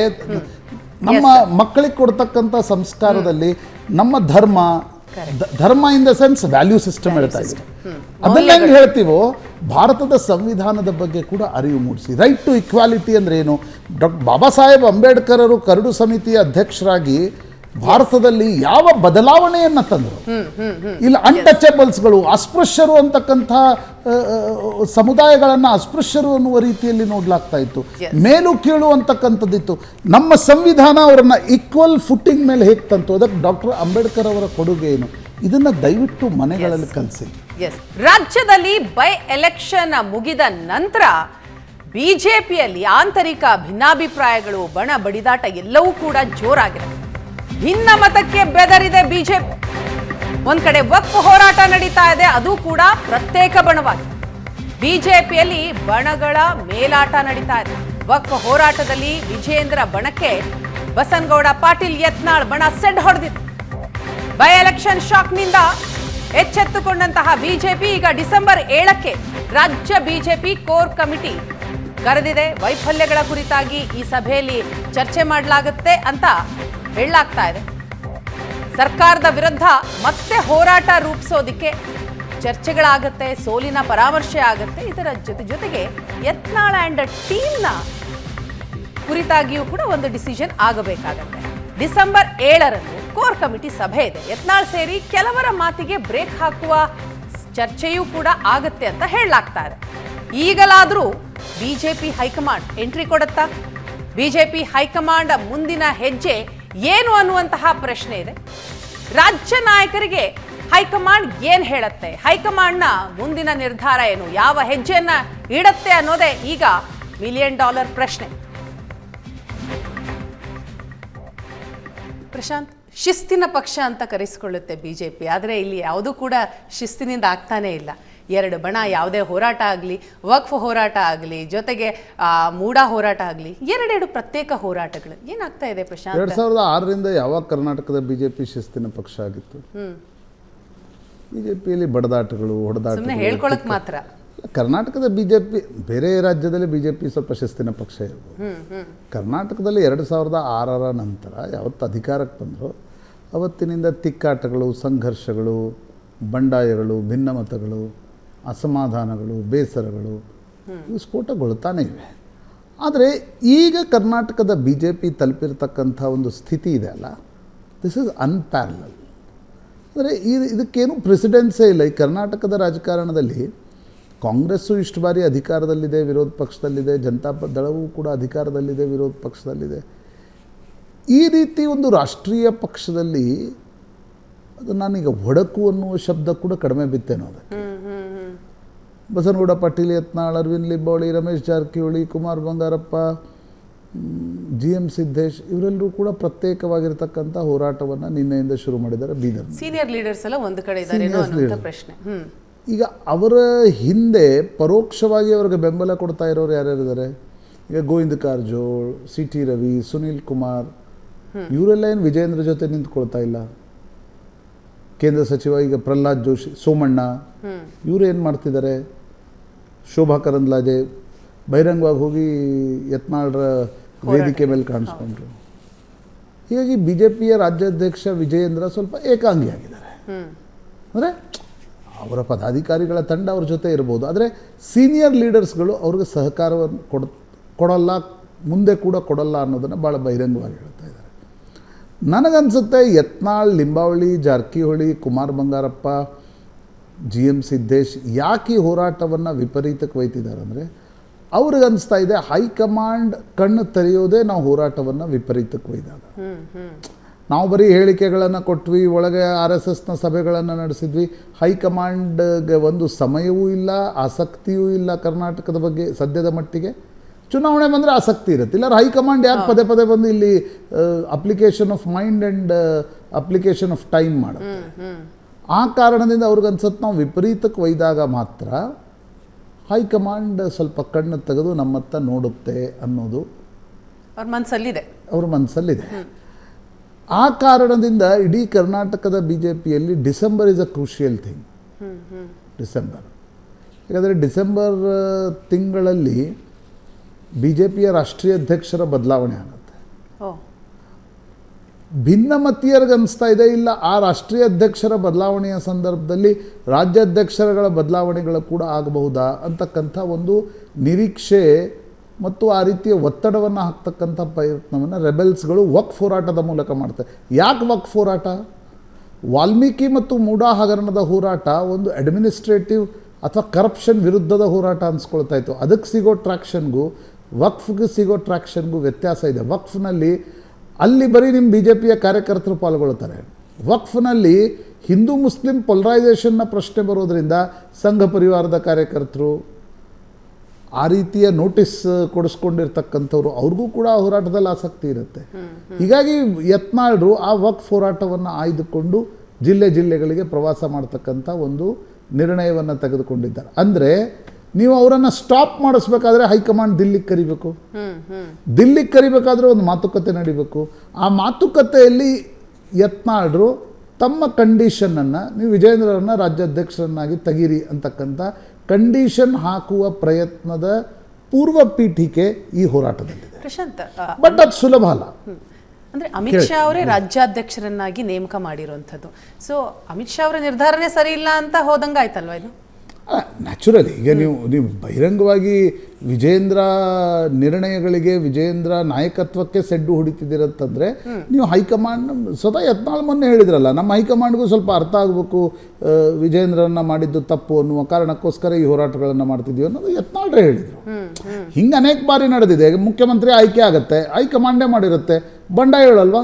ನಮ್ಮ ಮಕ್ಕಳಿಗೆ ಕೊಡ್ತಕ್ಕಂಥ ಸಂಸ್ಕಾರದಲ್ಲಿ ನಮ್ಮ ಧರ್ಮ in the sense value system ಹೇಳ್ತಾ ಇದೆ. ಅದನ್ನ ಹೆಂಗೆ ಹೇಳ್ತೀವೋ ಭಾರತದ ಸಂವಿಧಾನದ ಬಗ್ಗೆ ಕೂಡ ಅರಿವು ಮೂಡಿಸಿ. ರೈಟ್ ಟು ಇಕ್ವಾಲಿಟಿ ಅಂದ್ರೆ ಏನು? ಬಾಬಾ ಸಾಹೇಬ್ ಅಂಬೇಡ್ಕರ್ ಅವರು ಕರಡು ಸಮಿತಿಯ ಅಧ್ಯಕ್ಷರಾಗಿ ಭಾರತದಲ್ಲಿ ಯಾವ ಬದಲಾವಣೆಯನ್ನು ತಂದರು? ಇಲ್ಲ, ಅನ್ಟಚಬಲ್ಸ್ಗಳು, ಅಸ್ಪೃಶ್ಯರು ಅಂತಕ್ಕಂಥ ಸಮುದಾಯಗಳನ್ನು ಅಸ್ಪೃಶ್ಯರು ಅನ್ನುವ ರೀತಿಯಲ್ಲಿ ನೋಡ್ಲಾಗ್ತಾ ಇತ್ತು. ಮೇಲು ಕೀಳು ಅಂತಕ್ಕಂಥದ್ದಿತ್ತು. ನಮ್ಮ ಸಂವಿಧಾನ ಅವರನ್ನು ಈಕ್ವಲ್ ಫುಟ್ಟಿಂಗ್ ಮೇಲೆ ಹೇಗೆ ತಂತು? ಅದಕ್ಕೆ ಡಾಕ್ಟರ್ ಅಂಬೇಡ್ಕರ್ ಅವರ ಕೊಡುಗೆ ಏನು? ಇದನ್ನ ದಯವಿಟ್ಟು ಮನೆಗಳಲ್ಲಿ ಕಲಿಸಿ. ರಾಜ್ಯದಲ್ಲಿ ಬೈ ಎಲೆಕ್ಷನ್ ಮುಗಿದ ನಂತರ ಬಿಜೆಪಿಯಲ್ಲಿ ಆಂತರಿಕ ಭಿನ್ನಾಭಿಪ್ರಾಯಗಳು, ಬಣ ಬಡಿದಾಟ ಎಲ್ಲವೂ ಕೂಡ ಜೋರಾಗಿದೆ. ಭಿನ್ನ ಮತಕ್ಕೆ ಬೆದರಿದೆ ಬಿಜೆಪಿ. ಒಂದ್ ಕಡೆ ವಕ್ಫ್ ಹೋರಾಟ ನಡೀತಾ ಇದೆ, ಅದು ಕೂಡ ಪ್ರತ್ಯೇಕ ಬಣವಾಗಿ. ಬಿಜೆಪಿಯಲ್ಲಿ ಬಣಗಳ ಮೇಲಾಟ ನಡೀತಾ ಇದೆ. ವಕ್ಫ್ ಹೋರಾಟದಲ್ಲಿ ವಿಜೇಂದ್ರ ಬಣಕ್ಕೆ ಬಸನಗೌಡ ಪಾಟೀಲ್ ಯತ್ನಾಳ್ ಬಣ ಸೆಡ್ ಹೊಡೆದಿದೆ. ಬೈ ಎಲೆಕ್ಷನ್ ಶಾಕ್ನಿಂದ ಎಚ್ಚೆತ್ತುಕೊಂಡಂತಹ ಬಿಜೆಪಿ ಈಗ ಡಿಸೆಂಬರ್ 7ಕ್ಕೆ ರಾಜ್ಯ ಬಿಜೆಪಿ ಕೋರ್ ಕಮಿಟಿ ಕರೆದಿದೆ. ವೈಫಲ್ಯಗಳ ಕುರಿತಾಗಿ ಈ ಸಭೆಯಲ್ಲಿ ಚರ್ಚೆ ಮಾಡಲಾಗುತ್ತೆ ಅಂತ ಹೇಳಲಾಗ್ತಾ ಇದೆ. ಸರ್ಕಾರದ ವಿರುದ್ಧ ಮತ್ತೆ ಹೋರಾಟ ರೂಪಿಸೋದಿಕ್ಕೆ ಚರ್ಚೆಗಳಾಗುತ್ತೆ, ಸೋಲಿನ ಪರಾಮರ್ಶೆ ಆಗುತ್ತೆ. ಇದರ ಜೊತೆಗೆ ಯತ್ನಾಳ್ ಅಂಡ್ ಟೀಮ್ನ ಕುರಿತಾಗಿಯೂ ಕೂಡ ಒಂದು ಡಿಸಿಷನ್ ಆಗಬೇಕಾಗತ್ತೆ. ಡಿಸೆಂಬರ್ 7ರಂದು ಕೋರ್ ಕಮಿಟಿ ಸಭೆ ಇದೆ. ಯತ್ನಾಳ್ ಸೇರಿ ಕೆಲವರ ಮಾತಿಗೆ ಬ್ರೇಕ್ ಹಾಕುವ ಚರ್ಚೆಯೂ ಕೂಡ ಆಗುತ್ತೆ ಅಂತ ಹೇಳಲಾಗ್ತಾ ಇದೆ. ಈಗಲಾದರೂ ಬಿಜೆಪಿ ಹೈಕಮಾಂಡ್ ಎಂಟ್ರಿ ಕೊಡುತ್ತಾ? ಬಿಜೆಪಿ ಹೈಕಮಾಂಡ್ ಮುಂದಿನ ಹೆಜ್ಜೆ ಏನು ಅನ್ನುವಂತಹ ಪ್ರಶ್ನೆ ಇದೆ. ರಾಜ್ಯ ನಾಯಕರಿಗೆ ಹೈಕಮಾಂಡ್ ಏನ್ ಹೇಳುತ್ತೆ? ಹೈಕಮಾಂಡ್ನ ಮುಂದಿನ ನಿರ್ಧಾರ ಏನು? ಯಾವ ಹೆಜ್ಜೆಯನ್ನ ಇಡುತ್ತೆ ಅನ್ನೋದೇ ಈಗ $1 ಮಿಲಿಯನ್ ಪ್ರಶ್ನೆ. ಪ್ರಶಾಂತ್, ಶಿಸ್ತಿನ ಪಕ್ಷ ಅಂತ ಕರೆಸಿಕೊಳ್ಳುತ್ತೆ ಬಿಜೆಪಿ, ಆದರೆ ಇಲ್ಲಿ ಯಾವುದೂ ಕೂಡ ಶಿಸ್ತಿನಿಂದ ಆಗ್ತಾನೇ ಇಲ್ಲ. ಎರಡು ಬಣ, ಯಾವುದೇ ಹೋರಾಟ ಆಗಲಿ, ವಕ್ಫ್ ಹೋರಾಟ ಆಗಲಿ, ಜೊತೆಗೆ ಮೂಡ ಹೋರಾಟ ಆಗಲಿ, ಎರಡೆರಡು ಪ್ರತ್ಯೇಕ ಹೋರಾಟಗಳು. ಏನಾಗ್ತಾ ಇದೆ ಪ್ರಶಾಂತ್? 2006ರಿಂದ ಯಾವಾಗ ಕರ್ನಾಟಕದ ಬಿಜೆಪಿ ಶಿಸ್ತಿನ ಪಕ್ಷ ಆಗಿತ್ತು? ಬಿಜೆಪಿಯಲ್ಲಿ ಬಡದಾಟಗಳು, ಹೊಡೆದಾಟ ಹೇಳ್ಕೊಳಕ್ ಮಾತ್ರ. ಕರ್ನಾಟಕದ ಬಿಜೆಪಿ, ಬೇರೆ ರಾಜ್ಯದಲ್ಲಿ ಬಿಜೆಪಿ ಸ್ವಲ್ಪ ಶಿಸ್ತಿನ ಪಕ್ಷ ಇರ್ಬೋದು. ಕರ್ನಾಟಕದಲ್ಲಿ 2006ರ ನಂತರ ಯಾವತ್ತು ಅಧಿಕಾರಕ್ಕೆ ಬಂದರು ಅವತ್ತಿನಿಂದ ತಿಕ್ಕಾಟಗಳು, ಸಂಘರ್ಷಗಳು, ಬಂಡಾಯಗಳು, ಭಿನ್ನಮತಗಳು, ಅಸಮಾಧಾನಗಳು, ಬೇಸರಗಳು ಇವು ಸ್ಫೋಟಗೊಳ್ತಾನೆ ಇವೆ. ಆದರೆ ಈಗ ಕರ್ನಾಟಕದ ಬಿ ಜೆ ಪಿ ತಲುಪಿರ್ತಕ್ಕಂಥ ಒಂದು ಸ್ಥಿತಿ ಇದೆ ಅಲ್ಲ, ದಿಸ್ ಇಸ್ ಅನ್ಪ್ಯಾರಲಲ್. ಅಂದರೆ ಇದಕ್ಕೇನು ಪ್ರೆಸಿಡೆನ್ಸೇ ಇಲ್ಲ. ಈ ಕರ್ನಾಟಕದ ರಾಜಕಾರಣದಲ್ಲಿ ಕಾಂಗ್ರೆಸ್ಸು ಇಷ್ಟು ಬಾರಿ ಅಧಿಕಾರದಲ್ಲಿದೆ, ವಿರೋಧ ಪಕ್ಷದಲ್ಲಿದೆ, ಜನತಾ ದಳವೂ ಕೂಡ ಅಧಿಕಾರದಲ್ಲಿದೆ, ವಿರೋಧ ಪಕ್ಷದಲ್ಲಿದೆ. ಈ ರೀತಿ ಒಂದು ರಾಷ್ಟ್ರೀಯ ಪಕ್ಷದಲ್ಲಿ ಅದು ನಾನೀಗ ಒಡಕು ಅನ್ನುವ ಶಬ್ದ ಕೂಡ ಕಡಿಮೆ ಬಿತ್ತೇನೋ. ಅದಕ್ಕೆ ಬಸನಗೌಡ ಪಾಟೀಲ್ ಯತ್ನಾಳ್, ಅರವಿಂದ್ ಲಿಂಬಾವಳಿ, ರಮೇಶ್ ಜಾರಕಿಹೊಳಿ, ಕುಮಾರ್ ಬಂಗಾರಪ್ಪ, GM ಸಿದ್ದೇಶ್ ಇವರೆಲ್ಲರೂ ಕೂಡ ಪ್ರತ್ಯೇಕವಾಗಿರ್ತಕ್ಕಂಥ ಹೋರಾಟವನ್ನು ನಿನ್ನೆಯಿಂದ ಶುರು ಮಾಡಿದ್ದಾರೆ ಬೀದರ್. ಸೀನಿಯರ್ ಲೀಡರ್ಸ್ ಎಲ್ಲ ಒಂದು ಕಡೆ ಇದ್ದಾರೆ ಅನ್ನೋ ಪ್ರಶ್ನೆ. ಈಗ ಅವರ ಹಿಂದೆ ಪರೋಕ್ಷವಾಗಿ ಅವ್ರಿಗೆ ಬೆಂಬಲ ಕೊಡ್ತಾ ಇರೋರು ಯಾರ್ಯಾರಿದ್ದಾರೆ? ಈಗ ಗೋವಿಂದ ಕಾರಜೋಳ್, CT ರವಿ, ಸುನೀಲ್ ಕುಮಾರ್ ಇವರೆಲ್ಲ ಏನು ವಿಜೇಂದ್ರ ಜೊತೆ ನಿಂತ್ಕೊಳ್ತಾ ಇಲ್ಲ. ಕೇಂದ್ರ ಸಚಿವ ಈಗ ಪ್ರಹ್ಲಾದ್ ಜೋಶಿ, ಸೋಮಣ್ಣ ಇವರು ಏನು ಮಾಡ್ತಿದ್ದಾರೆ? ಶೋಭಾ ಕರಂದ್ಲಾಜೆ ಬಹಿರಂಗವಾಗಿ ಹೋಗಿ ಯತ್ನಾಳ್ರ ವೇದಿಕೆ ಮೇಲೆ ಕಾಣಿಸ್ಕೊಂಡ್ರು. ಹೀಗಾಗಿ BJPಯ ರಾಜ್ಯಾಧ್ಯಕ್ಷ ವಿಜಯೇಂದ್ರ ಸ್ವಲ್ಪ ಏಕಾಂಗಿಯಾಗಿದ್ದಾರೆ. ಅಂದರೆ ಅವರ ಪದಾಧಿಕಾರಿಗಳ ತಂಡ ಅವ್ರ ಜೊತೆ ಇರ್ಬೋದು, ಆದರೆ ಸೀನಿಯರ್ ಲೀಡರ್ಸ್ಗಳು ಅವ್ರಿಗೆ ಸಹಕಾರವನ್ನು ಕೊಡಲ್ಲ, ಮುಂದೆ ಕೂಡ ಕೊಡಲ್ಲ ಅನ್ನೋದನ್ನು ಭಾಳ ಬಹಿರಂಗವಾಗಿ ಹೇಳ್ತಾ ಇದ್ದಾರೆ. ನನಗನ್ಸುತ್ತೆ ಯತ್ನಾಳ್, ಲಿಂಬಾವಳಿ, ಜಾರಕಿಹೊಳಿ, ಕುಮಾರ್ ಬಂಗಾರಪ್ಪ, GM ಸಿದ್ದೇಶ್ ಯಾಕೆ ಈ ಹೋರಾಟವನ್ನು ವಿಪರೀತಕ್ಕೆ ಒಯ್ತಿದ್ದಾರೆ ಅಂದರೆ ಅವ್ರಿಗೆ ಅನಿಸ್ತಾ ಇದೆ ಹೈಕಮಾಂಡ್ ಕಣ್ಣು ತೆರೆಯೋದೇ ನಾವು ಹೋರಾಟವನ್ನು ವಿಪರೀತಕ್ಕೆ ಒಯ್ದಾಗ. ನಾವು ಬರೀ ಹೇಳಿಕೆಗಳನ್ನು ಕೊಟ್ವಿ, ಒಳಗೆ RSSನ ಸಭೆಗಳನ್ನು ನಡೆಸಿದ್ವಿ, ಹೈಕಮಾಂಡ್ಗೆ ಒಂದು ಸಮಯವೂ ಇಲ್ಲ, ಆಸಕ್ತಿಯೂ ಇಲ್ಲ ಕರ್ನಾಟಕದ ಬಗ್ಗೆ ಸದ್ಯದ ಮಟ್ಟಿಗೆ. ಚುನಾವಣೆ ಬಂದರೆ ಆಸಕ್ತಿ ಇರುತ್ತೆ, ಇಲ್ಲ ಹೈಕಮಾಂಡ್ ಯಾಕೆ ಪದೇ ಪದೇ ಬಂದು ಇಲ್ಲಿ application of mind and application of time ಮಾಡುತ್ತೆ. ಆ ಕಾರಣದಿಂದ ಅವ್ರಿಗನ್ಸತ್ತೆ ನಾವು ವಿಪರೀತಕ್ಕೆ ಒಯ್ದಾಗ ಮಾತ್ರ ಹೈಕಮಾಂಡ್ ಸ್ವಲ್ಪ ಕಣ್ಣು ತೆಗೆದು ನಮ್ಮತ್ತ ನೋಡುತ್ತೆ ಅನ್ನೋದು ಅವ್ರ ಮನಸ್ಸಲ್ಲಿದೆ. ಆ ಕಾರಣದಿಂದ ಇಡೀ ಕರ್ನಾಟಕದ BJPಯಲ್ಲಿ December is a crucial thing. December ಯಾಕಂದರೆ ಡಿಸೆಂಬರ್ ತಿಂಗಳಲ್ಲಿ BJPಯ ರಾಷ್ಟ್ರೀಯ ಅಧ್ಯಕ್ಷರ ಬದಲಾವಣೆ ಆಗುತ್ತೆ. ಭಿನ್ನಮತೀಯರಿಗೆ ಅನಿಸ್ತಾ ಇದೆ ಇಲ್ಲ ಆ ರಾಷ್ಟ್ರೀಯ ಅಧ್ಯಕ್ಷರ ಬದಲಾವಣೆಯ ಸಂದರ್ಭದಲ್ಲಿ ರಾಜ್ಯಾಧ್ಯಕ್ಷರುಗಳ ಬದಲಾವಣೆಗಳು ಕೂಡ ಆಗಬಹುದಾ ಅಂತಕ್ಕಂಥ ಒಂದು ನಿರೀಕ್ಷೆ ಮತ್ತು ಆ ರೀತಿಯ ಒತ್ತಡವನ್ನು ಹಾಕ್ತಕ್ಕಂಥ ಪ್ರಯತ್ನವನ್ನು ರೆಬೆಲ್ಸ್ಗಳು ವಕ್ಫ್ ಹೋರಾಟದ ಮೂಲಕ ಮಾಡ್ತಾರೆ. ಯಾಕೆ ವಕ್ಫ್ ಹೋರಾಟ? ವಾಲ್ಮೀಕಿ ಮತ್ತು ಮೂಡಾ ಹಗರಣದ ಹೋರಾಟ ಒಂದು ಅಡ್ಮಿನಿಸ್ಟ್ರೇಟಿವ್ ಅಥವಾ ಕರಪ್ಷನ್ ವಿರುದ್ಧದ ಹೋರಾಟ ಅನ್ಸ್ಕೊಳ್ತಾ ಇತ್ತು. ಅದಕ್ಕೆ ಸಿಗೋ ಟ್ರ್ಯಾಕ್ಷನ್ಗೂ ವಕ್ಫ್ಗೆ ಸಿಗೋ ಟ್ರ್ಯಾಕ್ಷನ್ಗೂ ವ್ಯತ್ಯಾಸ ಇದೆ. ವಕ್ಫ್ನಲ್ಲಿ ಅಲ್ಲಿ ಬರೀ ನಿಮ್ಮ BJPಯ ಕಾರ್ಯಕರ್ತರು ಪಾಲ್ಗೊಳ್ತಾರೆ. ವಕ್ಫ್ನಲ್ಲಿ ಹಿಂದೂ ಮುಸ್ಲಿಂ ಪೊಲರೈಸೇಷನ್ನ ಪ್ರಶ್ನೆ ಬರೋದರಿಂದ ಸಂಘ ಪರಿವಾರದ ಕಾರ್ಯಕರ್ತರು, ಆ ರೀತಿಯ ನೋಟಿಸ್ ಕೊಡಿಸ್ಕೊಂಡಿರ್ತಕ್ಕಂಥವ್ರು, ಅವ್ರಿಗೂ ಕೂಡ ಹೋರಾಟದಲ್ಲಿ ಆಸಕ್ತಿ ಇರುತ್ತೆ. ಹೀಗಾಗಿ ಯತ್ನಾಳ್ರು ಆ ವಕ್ಫ್ ಹೋರಾಟವನ್ನು ಆಯ್ದುಕೊಂಡು ಜಿಲ್ಲೆಗಳಿಗೆ ಪ್ರವಾಸ ಮಾಡ್ತಕ್ಕಂಥ ಒಂದು ನಿರ್ಣಯವನ್ನು ತೆಗೆದುಕೊಂಡಿದ್ದಾರೆ. ಅಂದರೆ ನೀವು ಅವರನ್ನು ಸ್ಟಾಪ್ ಮಾಡಿಸ್ಬೇಕಾದ್ರೆ ಹೈಕಮಾಂಡ್ ದಿಲ್ಲಿಗೆ ಕರಿಬೇಕು. ದಿಲ್ಲಿಗೆ ಕರಿಬೇಕಾದ್ರೆ ಒಂದು ಮಾತುಕತೆ ನಡಿಬೇಕು. ಆ ಮಾತುಕತೆಯಲ್ಲಿ ಯತ್ನಾಳ್ರು ತಮ್ಮ ಕಂಡೀಷನನ್ನು ನೀವು ವಿಜೇಂದ್ರರನ್ನ ರಾಜ್ಯಾಧ್ಯಕ್ಷರನ್ನಾಗಿ ತೆಗೀರಿ ಅಂತಕ್ಕಂಥ ಕಂಡೀಷನ್ ಹಾಕುವ ಪ್ರಯತ್ನದ ಪೂರ್ವ ಪೀಠಿಕೆ ಈ ಹೋರಾಟದಲ್ಲಿದೆ. ಬಟ್ ಅದು ಸುಲಭ ಅಲ್ಲ. ಅಂದರೆ ಅಮಿತ್ ಶಾ ಅವರೇ ರಾಜ್ಯಾಧ್ಯಕ್ಷರನ್ನಾಗಿ ನೇಮಕ ಮಾಡಿರುವಂಥದ್ದು. ಸೊ ಅಮಿತ್ ಶಾ ಅವರ ನಿರ್ಧಾರನೇ ಸರಿ ಇಲ್ಲ ಅಂತ ಹೋದಂಗೆ ಆಯ್ತಲ್ವ ಇದು? ನ್ಯಾಚುರಲಿ ಈಗ ನೀವು ಬಹಿರಂಗವಾಗಿ ವಿಜೇಂದ್ರ ನಿರ್ಣಯಗಳಿಗೆ, ವಿಜೇಂದ್ರ ನಾಯಕತ್ವಕ್ಕೆ ಸೆಡ್ಡು ಹೊಡಿತಿದ್ದೀರಂತಂದರೆ ನೀವು ಹೈಕಮಾಂಡ್ ಸ್ವತಃ ಯತ್ನಾಳ್ ಮೊನ್ನೆ ಹೇಳಿದ್ರಲ್ಲ, ನಮ್ಮ ಹೈಕಮಾಂಡ್ಗೂ ಸ್ವಲ್ಪ ಅರ್ಥ ಆಗಬೇಕು ವಿಜೇಂದ್ರನ್ನ ಮಾಡಿದ್ದು ತಪ್ಪು ಅನ್ನುವ ಕಾರಣಕ್ಕೋಸ್ಕರ ಈ ಹೋರಾಟಗಳನ್ನು ಮಾಡ್ತಿದ್ದೀವಿ ಅನ್ನೋದು ಯತ್ನಾಳ್ರೇ ಹೇಳಿದರು. ಹಿಂಗೆ ಅನೇಕ ಬಾರಿ ನಡೆದಿದೆ. ಮುಖ್ಯಮಂತ್ರಿ ಆಯ್ಕೆ ಆಗುತ್ತೆ, ಹೈಕಮಾಂಡೇ ಮಾಡಿರುತ್ತೆ, ಬಂಡಾಯ ಹೇಳಲ್ವಾ?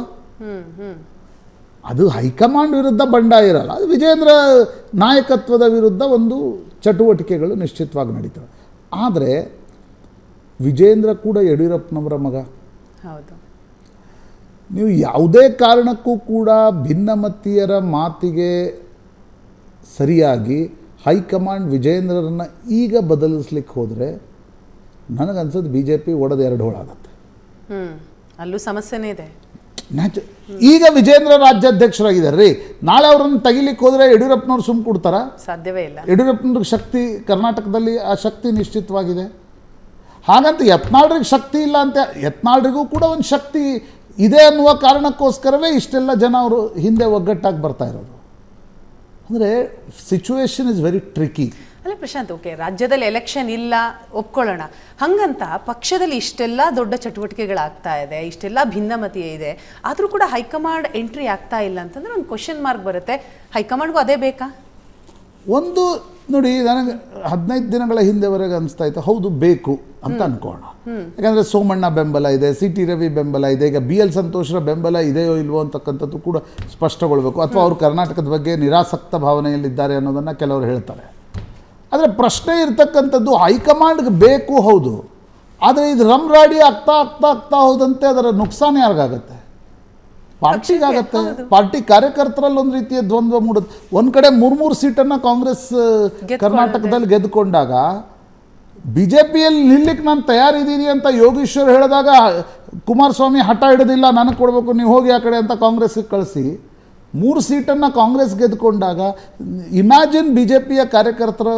ಅದು ಹೈಕಮಾಂಡ್ ವಿರುದ್ಧ ಬಂಡಾಯ ಇರಲ್ಲ, ಅದು ವಿಜೇಂದ್ರ ನಾಯಕತ್ವದ ವಿರುದ್ಧ ಒಂದು ಚಟುವಟಿಕೆಗಳು ನಿಶ್ಚಿತವಾಗಿ ನಡೀತವೆ. ಆದರೆ ವಿಜೇಂದ್ರ ಕೂಡ ಯಡಿಯೂರಪ್ಪನವರ ಮಗ. ಹೌದು. ನೀವು ಯಾವುದೇ ಕಾರಣಕ್ಕೂ ಕೂಡ ಭಿನ್ನಮತೀಯರ ಮಾತಿಗೆ ಸರಿಯಾಗಿ ಹೈಕಮಾಂಡ್ ವಿಜೇಂದ್ರರನ್ನು ಈಗ ಬದಲಿಸ್ಲಿಕ್ಕೆ ಹೋದರೆ ನನಗನ್ಸೋದು BJP ಒಡೆದು ಎರಡು ಹೋಳಾಗತ್ತೆ. ಅಲ್ಲೂ ಸಮಸ್ಯೆನೇ ಇದೆ. ಈಗ ವಿಜೇಂದ್ರ ರಾಜ್ಯಾಧ್ಯಕ್ಷರಾಗಿದ್ದಾರೆ ರೀ, ನಾಳೆ ಅವರನ್ನು ತೆಗಿಲಿಕ್ಕೆ ಹೋದರೆ ಯಡಿಯೂರಪ್ಪನವ್ರು ಸುಮ್ಮ ಕೊಡ್ತಾರಾ? ಸಾಧ್ಯವೇ ಇಲ್ಲ. ಯಡಿಯೂರಪ್ಪನವ್ರಿಗೆ ಶಕ್ತಿ ಕರ್ನಾಟಕದಲ್ಲಿ ಆ ಶಕ್ತಿ ನಿಶ್ಚಿತವಾಗಿದೆ. ಹಾಗಂತ ಯತ್ನಾಳ್ರಿಗೆ ಶಕ್ತಿ ಇಲ್ಲ ಅಂತ, ಯತ್ನಾಳ್ರಿಗೂ ಕೂಡ ಒಂದು ಶಕ್ತಿ ಇದೆ ಅನ್ನುವ ಕಾರಣಕ್ಕೋಸ್ಕರವೇ ಇಷ್ಟೆಲ್ಲ ಜನ ಅವರು ಹಿಂದೆ ಒಗ್ಗಟ್ಟಾಗಿ ಬರ್ತಾ ಇರೋದು. ಅಂದರೆ ಸಿಚುವೇಶನ್ ಇಸ್ ವೆರಿ ಟ್ರಿಕಿ. ಅಲ್ಲ ಪ್ರಶಾಂತ್, ಓಕೆ, ರಾಜ್ಯದಲ್ಲಿ ಎಲೆಕ್ಷನ್ ಇಲ್ಲ ಒಪ್ಕೊಳ್ಳೋಣ, ಹಂಗಂತ ಪಕ್ಷದಲ್ಲಿ ಇಷ್ಟೆಲ್ಲ ದೊಡ್ಡ ಚಟುವಟಿಕೆಗಳಾಗ್ತಾ ಇದೆ, ಇಷ್ಟೆಲ್ಲ ಭಿನ್ನಮತೀಯ ಇದೆ, ಆದರೂ ಕೂಡ ಹೈಕಮಾಂಡ್ ಎಂಟ್ರಿ ಆಗ್ತಾ ಇಲ್ಲ ಅಂತಂದ್ರೆ ಒಂದು ಕ್ವಶನ್ ಮಾರ್ಕ್ ಬರುತ್ತೆ. ಹೈಕಮಾಂಡ್ಗೂ ಅದೇ ಬೇಕಾ? ಒಂದು ನೋಡಿ, ನನಗೆ 15 ದಿನಗಳ ಹಿಂದೆವರೆಗೆ ಅನಿಸ್ತಾ ಇತ್ತು ಹೌದು ಬೇಕು ಅಂತ ಅನ್ಕೋಣ. ಯಾಕಂದರೆ ಸೋಮಣ್ಣ ಬೆಂಬಲ ಇದೆ, CT ರವಿ ಬೆಂಬಲ ಇದೆ, ಈಗ BL ಸಂತೋಷರ ಬೆಂಬಲ ಇದೆಯೋ ಇಲ್ವೋ ಅಂತಕ್ಕಂಥದ್ದು ಕೂಡ ಸ್ಪಷ್ಟಗೊಳ್ಬೇಕು. ಅಥವಾ ಅವರು ಕರ್ನಾಟಕದ ಬಗ್ಗೆ ನಿರಾಸಕ್ತ ಭಾವನೆಯಲ್ಲಿದ್ದಾರೆ ಅನ್ನೋದನ್ನು ಕೆಲವರು ಹೇಳ್ತಾರೆ. ಆದರೆ ಪ್ರಶ್ನೆ ಇರ್ತಕ್ಕಂಥದ್ದು ಹೈಕಮಾಂಡ್ಗೆ ಬೇಕು, ಹೌದು, ಆದರೆ ಇದು ರಮ್ರಾಡಿ ಆಗ್ತಾ ಆಗ್ತಾ ಆಗ್ತಾ ಹೋದಂತೆ ಅದರ ನುಕ್ಸಾನ ಯಾರಿಗಾಗತ್ತೆ? ಪಾರ್ಟಿಗಾಗತ್ತೆ. ಪಾರ್ಟಿ ಕಾರ್ಯಕರ್ತರಲ್ಲಿ ಒಂದು ರೀತಿಯ ದ್ವಂದ್ವ ಮೂಡುತ್ತೆ. ಒಂದು ಕಡೆ 3 ಸೀಟನ್ನು ಕಾಂಗ್ರೆಸ್ ಕರ್ನಾಟಕದಲ್ಲಿ ಗೆದ್ದುಕೊಂಡಾಗ BJPಯಲ್ಲಿ ನಿಲ್ಲಕ್ಕೆ ನಾನು ತಯಾರಿದ್ದೀನಿ ಅಂತ ಯೋಗೀಶ್ವರ್ ಹೇಳಿದಾಗ ಕುಮಾರಸ್ವಾಮಿ ಹಠ ಹಿಡಿದಿಲ್ಲ, ನನಗೆ ಕೊಡಬೇಕು, ನೀವು ಹೋಗಿ ಆ ಕಡೆ ಅಂತ ಕಾಂಗ್ರೆಸ್ಗೆ ಕಳಿಸಿ 3 ಸೀಟನ್ನು ಕಾಂಗ್ರೆಸ್ ಗೆದ್ದುಕೊಂಡಾಗ ಇಮ್ಯಾಜಿನ್ BJPಯ ಕಾರ್ಯಕರ್ತರ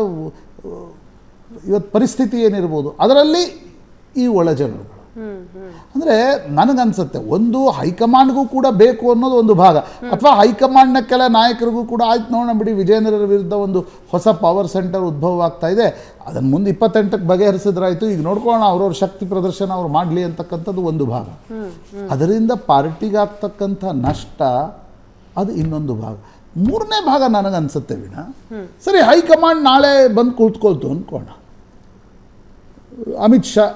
ಇವತ್ತು ಪರಿಸ್ಥಿತಿ ಏನಿರ್ಬೋದು. ಅದರಲ್ಲಿ ಈ ಒಳಜಗಳು ಅಂದರೆ ನನಗನ್ಸುತ್ತೆ ಒಂದು ಹೈಕಮಾಂಡ್ಗೂ ಕೂಡ ಬೇಕು ಅನ್ನೋದು ಒಂದು ಭಾಗ, ಅಥವಾ ಹೈಕಮಾಂಡ್ನ ಕೆಲ ನಾಯಕರಿಗೂ ಕೂಡ ಆಯ್ತು ನೋಡೋಣ ಬಿಡಿ ವಿಜೇಂದ್ರರ ವಿರುದ್ಧ ಒಂದು ಹೊಸ ಪವರ್ ಸೆಂಟರ್ ಉದ್ಭವ ಆಗ್ತಾ ಇದೆ, ಅದನ್ನು ಮುಂದೆ 28ಕ್ಕೆ ಬಗೆಹರಿಸಿದ್ರಾಯ್ತು, ಈಗ ನೋಡ್ಕೊಳ್ಳೋಣ ಅವ್ರವ್ರ ಶಕ್ತಿ ಪ್ರದರ್ಶನ ಅವ್ರು ಮಾಡಲಿ ಅಂತಕ್ಕಂಥದ್ದು ಒಂದು ಭಾಗ. ಅದರಿಂದ ಪಾರ್ಟಿಗಾಗ್ತಕ್ಕಂಥ ನಷ್ಟ ಅದು ಇನ್ನೊಂದು ಭಾಗ. 3ನೇ ಭಾಗ ನನಗನ್ಸುತ್ತೆ ವೀಣಾ, ಸರಿ ಹೈಕಮಾಂಡ್ ನಾಳೆ ಬಂದು ಕೂತ್ಕೊಳ್ತು ಅಂದ್ಕೋಣ, ಅಮಿತ್ ಶಾ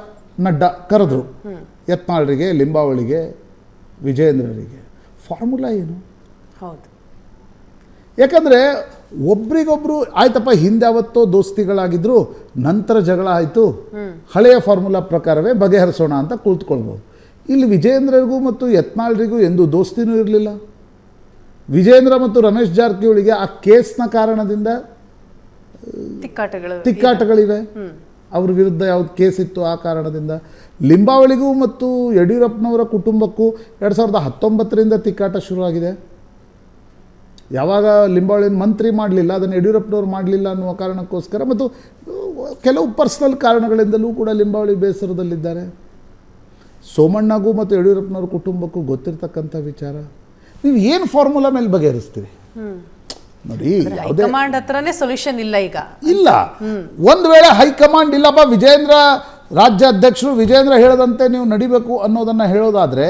ನಡ್ಡಾ ಕರೆದ್ರು ಯತ್ನಾಳರಿಗೆ, ಲಿಂಬಾವಳಿಗೆ, ವಿಜಯೇಂದ್ರರಿಗೆ, ಫಾರ್ಮುಲಾ ಏನು? ಹೌದು, ಯಾಕಂದರೆ ಒಬ್ರಿಗೊಬ್ರು ಆಯ್ತಪ್ಪ ಹಿಂದೆ ಯಾವತ್ತೋ ದೋಸ್ತಿಗಳಾಗಿದ್ರು, ನಂತರ ಜಗಳ ಆಯಿತು, ಹಳೆಯ ಫಾರ್ಮುಲಾ ಪ್ರಕಾರವೇ ಬಗೆಹರಿಸೋಣ ಅಂತ ಕೂತ್ಕೊಳ್ಬೋದು. ಇಲ್ಲಿ ವಿಜಯೇಂದ್ರರಿಗೂ ಮತ್ತು ಯತ್ನಾಳರಿಗೂ ಎಂದೂ ದೋಸ್ತಿನೂ ಇರಲಿಲ್ಲ. ವಿಜಯೇಂದ್ರ ಮತ್ತು ರಮೇಶ್ ಜಾರಕಿಹೊಳಿಗೆ ಆ ಕೇಸ್ನ ಕಾರಣದಿಂದ ತಿಕ್ಕಾಟಗಳಿವೆ, ಅವ್ರ ವಿರುದ್ಧ ಯಾವ್ದು ಕೇಸ್ ಇತ್ತು ಆ ಕಾರಣದಿಂದ. ಲಿಂಬಾವಳಿಗೂ ಮತ್ತು ಯಡಿಯೂರಪ್ಪನವರ ಕುಟುಂಬಕ್ಕೂ 2019ರಿಂದ ತಿಕ್ಕಾಟ ಶುರುವಾಗಿದೆ. ಯಾವಾಗ ಲಿಂಬಾವಳಿನ ಮಂತ್ರಿ ಮಾಡಲಿಲ್ಲ, ಅದನ್ನು ಯಡಿಯೂರಪ್ಪನವ್ರು ಮಾಡಲಿಲ್ಲ ಅನ್ನುವ ಕಾರಣಕ್ಕೋಸ್ಕರ ಮತ್ತು ಕೆಲವು ಪರ್ಸ್ನಲ್ ಕಾರಣಗಳಿಂದಲೂ ಕೂಡ ಲಿಂಬಾವಳಿ ಬೇಸರದಲ್ಲಿದ್ದಾರೆ. ಸೋಮಣ್ಣಗೂ ಮತ್ತು ಯಡಿಯೂರಪ್ಪನವ್ರ ಕುಟುಂಬಕ್ಕೂ ಗೊತ್ತಿರ್ತಕ್ಕಂಥ ವಿಚಾರ. ನೀವು ಏನು ಫಾರ್ಮುಲಾ ಮೇಲೆ ಬಗೆಹರಿಸ್ತೀರಿ ನೋಡಿ? ಹೈಕಮಾಂಡ್ ಹತ್ರನೇ ಸೊಲ್ಯೂಷನ್ ಇಲ್ಲ ಈಗ. ಇಲ್ಲ, ಒಂದು ವೇಳೆ ಹೈಕಮಾಂಡ್ ಇಲ್ಲಪ್ಪ ವಿಜೇಂದ್ರ ರಾಜ್ಯಾಧ್ಯಕ್ಷರು ವಿಜೇಂದ್ರ ಹೇಳದಂತೆ ನೀವು ನಡಿಬೇಕು ಅನ್ನೋದನ್ನು ಹೇಳೋದಾದ್ರೆ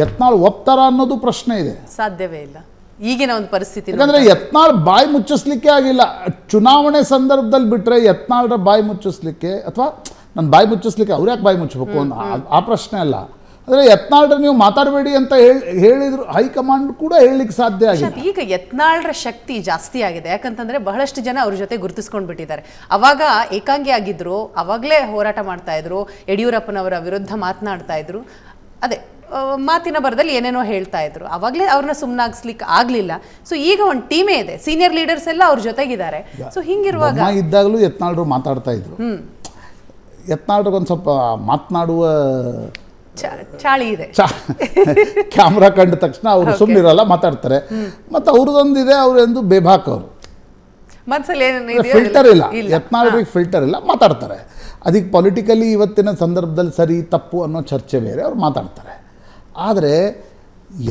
ಯತ್ನಾಳ್ ಒಪ್ತಾರ ಅನ್ನೋದು ಪ್ರಶ್ನೆ ಇದೆ. ಸಾಧ್ಯವೇ ಇಲ್ಲ ಈಗಿನ ಒಂದು ಪರಿಸ್ಥಿತಿ. ಯಾಕಂದ್ರೆ ಯತ್ನಾಳ್ ಬಾಯಿ ಮುಚ್ಚಿಸ್ಲಿಕ್ಕೆ ಆಗಿಲ್ಲ. ಚುನಾವಣೆ ಸಂದರ್ಭದಲ್ಲಿ ಬಿಟ್ಟರೆ ಯತ್ನಾಳ್ರ ಬಾಯಿ ಮುಚ್ಚಿಸ್ಲಿಕ್ಕೆ, ಅಥವಾ ನನ್ನ ಬಾಯಿ ಮುಚ್ಚಿಸ್ಲಿಕ್ಕೆ ಅವ್ರು ಯಾಕೆ ಬಾಯಿ ಮುಚ್ಚಬೇಕು ಆ ಪ್ರಶ್ನೆ ಅಲ್ಲ. ಆದರೆ ಯತ್ನಾಳ್ರ ನೀವು ಮಾತಾಡಬೇಡಿ ಅಂತ ಹೇಳಿದ್ರು ಹೈಕಮಾಂಡ್ ಕೂಡ ಹೇಳಲಿಕ್ಕೆ ಸಾಧ್ಯ ಆಗಿದೆ. ಈಗ ಯತ್ನಾಳ್ರ ಶಕ್ತಿ ಜಾಸ್ತಿ ಆಗಿದೆ, ಯಾಕಂತಂದ್ರೆ ಬಹಳಷ್ಟು ಜನ ಅವ್ರ ಜೊತೆ ಗುರುತಿಸ್ಕೊಂಡು ಬಿಟ್ಟಿದ್ದಾರೆ. ಅವಾಗ ಏಕಾಂಗಿ ಆಗಿದ್ರು, ಅವಾಗಲೇ ಹೋರಾಟ ಮಾಡ್ತಾ ಇದ್ರು, ಯಡಿಯೂರಪ್ಪನವರ ವಿರುದ್ಧ ಮಾತನಾಡ್ತಾ ಇದ್ರು, ಅದೇ ಮಾತಿನ ಬರದಲ್ಲಿ ಏನೇನೋ ಹೇಳ್ತಾ ಇದ್ರು, ಅವಾಗಲೇ ಅವ್ರನ್ನ ಸುಮ್ಮನಾಗಿಸ್ಲಿಕ್ಕೆ ಆಗಲಿಲ್ಲ. ಸೊ ಈಗ ಒಂದು ಟೀಮೇ ಇದೆ, ಸೀನಿಯರ್ ಲೀಡರ್ಸ್ ಎಲ್ಲ ಅವ್ರ ಜೊತೆಗಿದ್ದಾರೆ. ಸೊ ಹಿಂಗಿರುವಾಗ ಇದ್ದಾಗಲೂ ಯತ್ನಾಳ್ರು ಮಾತಾಡ್ತಾ ಇದ್ರು. ಯತ್ನಾಳ್ರಿಗೊಂದು ಸ್ವಲ್ಪ ಮಾತನಾಡುವ ಚಾಳಿ ಇದೆ. ಕ್ಯಾಮ್ರಾ ಕಂಡ ತಕ್ಷಣ ಅವರು ಸುಮ್ಮನಿರಲ್ಲ, ಮಾತಾಡ್ತಾರೆ. ಮತ್ತು ಅವ್ರದ್ದೊಂದಿದೆ, ಅವರೆಂದು ಬೇಬಾಕ್, ಅವರು ಫಿಲ್ಟರ್ ಇಲ್ಲ, ಯತ್ನಾಳ್ರಿಗೆ ಫಿಲ್ಟರ್ ಇಲ್ಲ, ಮಾತಾಡ್ತಾರೆ. ಅದಕ್ಕೆ ಪೊಲಿಟಿಕಲಿ ಇವತ್ತಿನ ಸಂದರ್ಭದಲ್ಲಿ ಸರಿ ತಪ್ಪು ಅನ್ನೋ ಚರ್ಚೆ ಬೇರೆ, ಅವ್ರು ಮಾತಾಡ್ತಾರೆ. ಆದರೆ